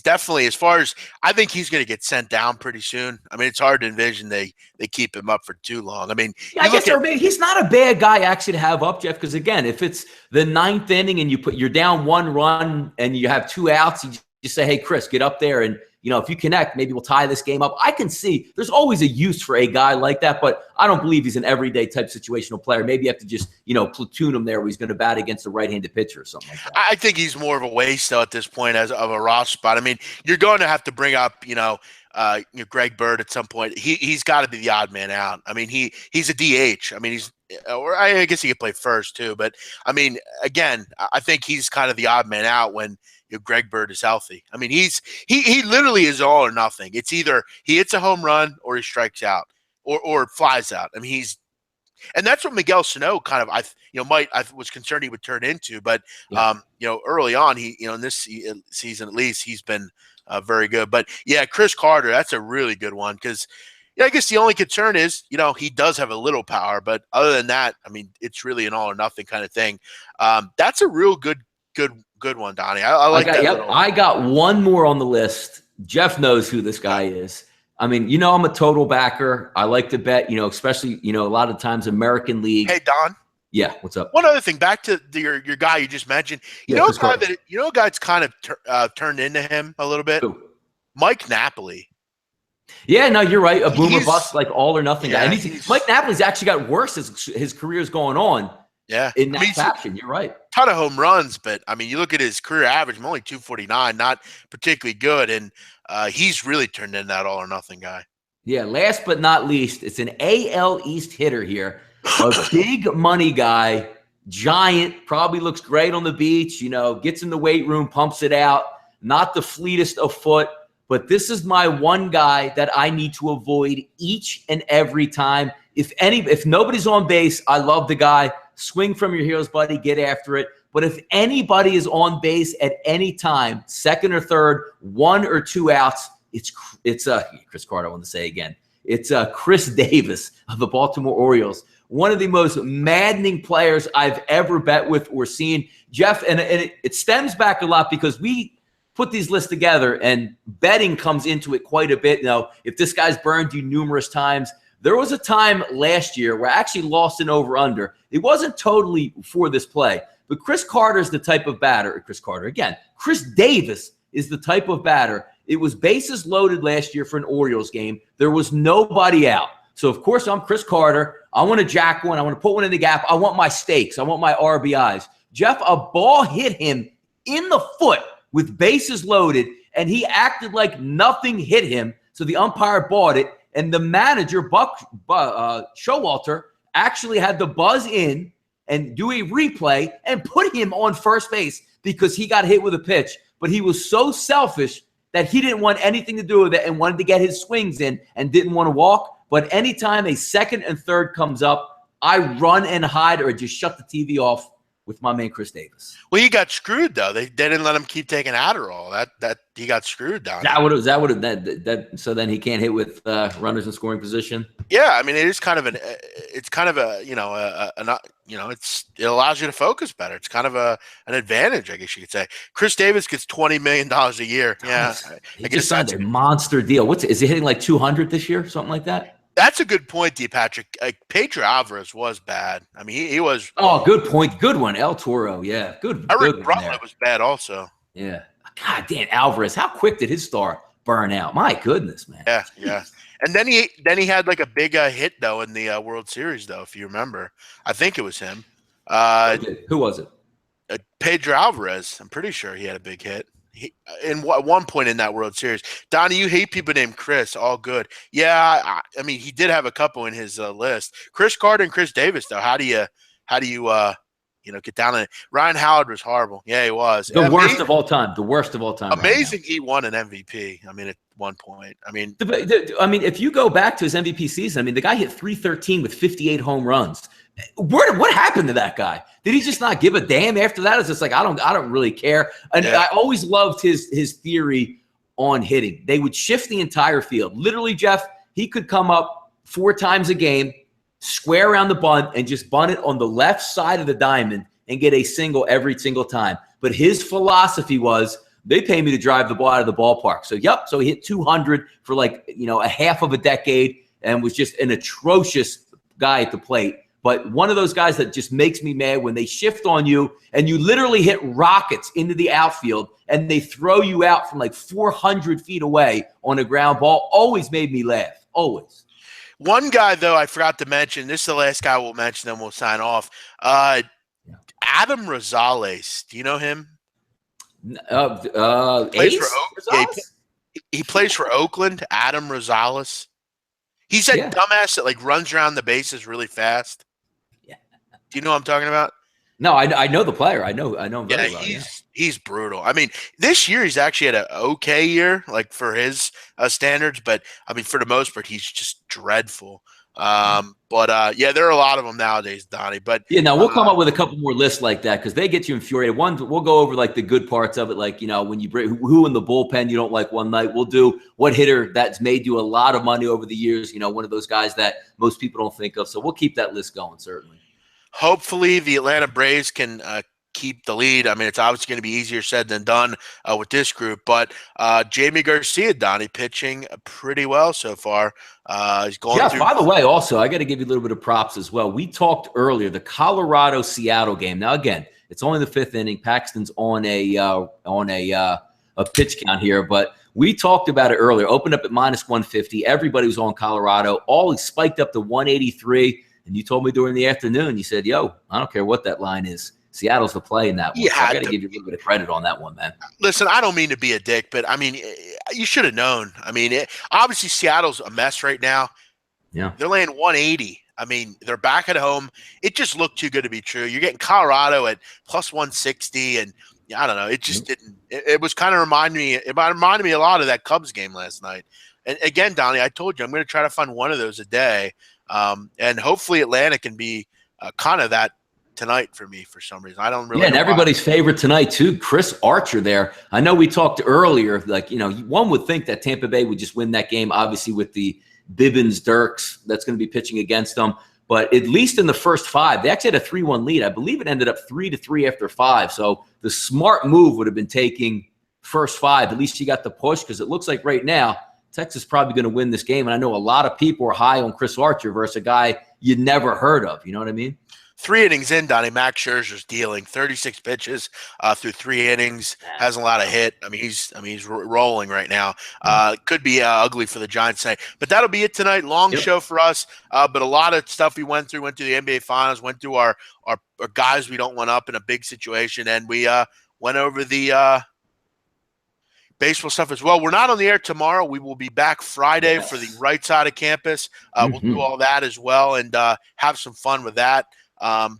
definitely, as far as I think he's going to get sent down pretty soon. I mean, it's hard to envision they keep him up for too long. I mean, I guess he's not a bad guy actually to have up, Jeff. Because again, if it's the 9th inning and you're down 1 run and you have 2 outs, you just say, "Hey, Chris, get up there and." If you connect, maybe we'll tie this game up. I can see there's always a use for a guy like that, but I don't believe he's an everyday type situational player. Maybe you have to just, platoon him there where he's going to bat against a right-handed pitcher or something like that. I think he's more of a waste, though, at this point of a roster spot. I mean, you're going to have to bring up, Greg Bird at some point. He's got to be the odd man out. I mean, he's a DH. I mean, I guess he could play first, too. But, I mean, again, I think he's kind of the odd man out when Greg Bird is healthy. I mean, he literally is all or nothing. It's either he hits a home run or he strikes out or flies out. I mean, and that's what Miguel Sano kind of I was concerned he would turn into. But early on, in this season at least, he's been very good. But yeah, Chris Carter, that's a really good one because I guess the only concern is he does have a little power, but other than that, I mean, it's really an all or nothing kind of thing. That's a real good one, Donnie. I like that. Yep. I got one more on the list. Jeff knows who this guy is. I mean, I'm a total backer. I like to bet, especially, a lot of times American League. Hey, Don. Yeah, what's up? One other thing, back to your guy you just mentioned. A guy's kind of turned into him a little bit. Who? Mike Napoli. Yeah, no, you're right. A boomer bust, like all or nothing guy. And Mike Napoli's actually got worse as his career's going on. Yeah, in that fashion, you're right. Ton of home runs, but I mean, you look at his career average, only 249, not particularly good, and he's really turned into that all or nothing guy. Yeah. Last but not least, it's an AL East hitter here, a big money guy giant, probably looks great on the beach, gets in the weight room, pumps it out, not the fleetest of foot. But this is my one guy that I need to avoid each and every time. If nobody's on base, I love the guy. Swing from your heels, buddy. Get after it. But if anybody is on base at any time, second or third, 1 or 2 outs, it's Chris Carter. I want to say again, it's Chris Davis of the Baltimore Orioles. One of the most maddening players I've ever bet with or seen, Jeff. And it stems back a lot because we put these lists together and betting comes into it quite a bit. Now, if this guy's burned you numerous times, there was a time last year where I actually lost an over-under. It wasn't totally for this play, but Chris Carter's the type of batter. Chris Davis is the type of batter. It was bases loaded last year for an Orioles game. There was nobody out. So, of course, I'm Chris Carter. I want to jack one. I want to put one in the gap. I want my stakes. I want my RBIs. Jeff, a ball hit him in the foot with bases loaded, and he acted like nothing hit him. So the umpire bought it, and the manager, Buck Showalter, actually had to buzz in and do a replay and put him on first base because he got hit with a pitch. But he was so selfish that he didn't want anything to do with it and wanted to get his swings in and didn't want to walk. But anytime a second and third comes up, I run and hide or just shut the TV off with my man Chris Davis. Well, he got screwed though. They didn't let him keep taking Adderall. That he got screwed down. So then he can't hit with runners in scoring position. Yeah, I mean it allows you to focus better. It's kind of an advantage, I guess you could say. Chris Davis gets $20 million a year. Yeah, he just signed a monster deal. Is he hitting like 200 this year, something like that? That's a good point, D. Patrick. Pedro Alvarez was bad. I mean, he was. Oh, good point. Good one, El Toro. Yeah, good. Eric Brunlett was bad also. Yeah. God damn, Alvarez. How quick did his star burn out? My goodness, man. Yeah. And then he had like a big hit though in the World Series though, if you remember. I think it was him. Who was it? Pedro Alvarez. I'm pretty sure he had a big hit. At one point in that World Series. Donnie, you hate people named Chris. All good. Yeah, I mean, he did have a couple in his list. Chris Carter and Chris Davis, though. How do you get down on it? Ryan Howard was horrible. Yeah, he was. The worst of all time. Amazing he won an MVP. I mean, at one point. I mean, if you go back to his MVP season, the guy hit 313 with 58 home runs. What happened to that guy? Did he just not give a damn after that? It's just like I don't really care. And I always loved his theory on hitting. They would shift the entire field. Literally, Jeff, he could come up 4 times a game, square around the bunt, and just bunt it on the left side of the diamond and get a single every single time. But his philosophy was, they pay me to drive the ball out of the ballpark. So he hit 200 for a half of a decade and was just an atrocious guy at the plate. But one of those guys that just makes me mad when they shift on you and you literally hit rockets into the outfield and they throw you out from like 400 feet away on a ground ball always made me laugh. Always. One guy, though, I forgot to mention. This is the last guy we'll mention, then we'll sign off. Adam Rosales. Do you know him? He plays for Oakland. Adam Rosales. He's that dumbass that runs around the bases really fast. Yeah. Do you know what I'm talking about? No, I know the player. I know him very well. He's brutal. I mean, this year he's actually had an okay year, for his standards. But I mean, for the most part, he's just dreadful. There are a lot of them nowadays, Donnie. But we'll come up with a couple more lists like that because they get you infuriated. One, we'll go over the good parts of it, when you bring who in the bullpen you don't like one night. We'll do what hitter that's made you a lot of money over the years. One of those guys that most people don't think of. So we'll keep that list going, certainly. Hopefully, the Atlanta Braves can keep the lead. I mean, it's obviously going to be easier said than done with this group. But Jamie Garcia, Donnie, pitching pretty well so far. He's going through. By the way, also, I got to give you a little bit of props as well. We talked earlier, the Colorado-Seattle game. Now, again, it's only the 5th inning. Paxton's on a pitch count here, but we talked about it earlier. Opened up at -150. Everybody was on Colorado. All spiked up to 183. And you told me during the afternoon, you said, "Yo, I don't care what that line is. Seattle's the play in that one." So I got to give you a little bit of credit on that one, man. Listen, I don't mean to be a dick, but I mean, you should have known. I mean, obviously Seattle's a mess right now. Yeah, they're laying 180. I mean, they're back at home. It just looked too good to be true. You're getting Colorado at plus 160, and I don't know. It just didn't. It was kind of reminding me. It reminded me a lot of that Cubs game last night. And again, Donnie, I told you I'm going to try to find one of those a day, and hopefully Atlanta can be kind of that tonight for me for some reason. I don't really. Yeah, and know everybody's favorite tonight too, Chris Archer there. I know we talked earlier, like, one would think that Tampa Bay would just win that game, obviously with the Bibbins Dirks that's going to be pitching against them. But at least in the first 5, they actually had a 3-1 lead. I believe it ended up 3-3 after 5. So the smart move would have been taking first 5. At least you got the push, because it looks like right now Texas is probably going to win this game. And I know a lot of people are high on Chris Archer versus a guy you'd never heard of. You know what I mean? 3 innings in, Donnie, Max Scherzer's dealing 36 pitches through 3 innings. Hasn't a lot of hit. I mean, he's rolling right now. Could be ugly for the Giants tonight. But that'll be it tonight. Long show for us. But a lot of stuff we went through. Went through the NBA Finals. Went through our guys we don't want up in a big situation, and we went over the baseball stuff as well. We're not on the air tomorrow. We will be back Friday for the right side of campus. We'll do all that as well and have some fun with that.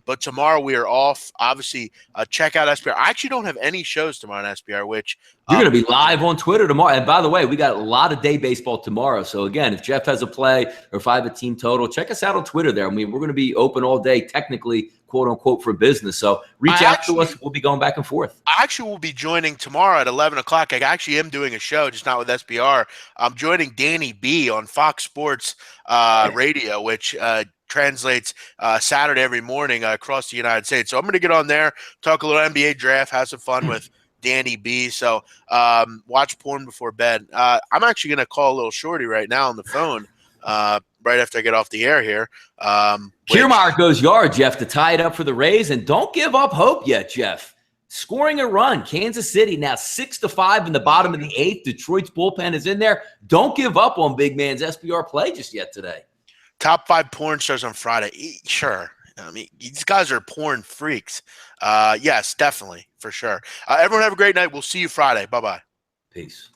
But tomorrow we are off. Obviously, check out SPR. I actually don't have any shows tomorrow on SPR, which you're going to be live on Twitter tomorrow. And by the way, we got a lot of day baseball tomorrow. So again, if Jeff has a play or if I have a team total, check us out on Twitter there. I mean, we're going to be open all day, technically, quote unquote, for business. So reach out to us. We'll be going back and forth. I actually will be joining tomorrow at 11 o'clock. I actually am doing a show, just not with SPR. I'm joining Danny B on Fox Sports Radio, which translates Saturday every morning across the United States. So I'm going to get on there, talk a little NBA draft, have some fun with Danny B. So watch porn before bed. I'm actually going to call a little shorty right now on the phone right after I get off the air here. Kiermaier goes yard, Jeff, to tie it up for the Rays. And don't give up hope yet, Jeff. Scoring a run. Kansas City now 6-5 in the bottom of the 8th. Detroit's bullpen is in there. Don't give up on big man's SPR play just yet today. Top 5 porn stars on Friday. Sure. I mean, these guys are porn freaks. Yes, definitely, for sure. Everyone have a great night. We'll see you Friday. Bye-bye. Peace.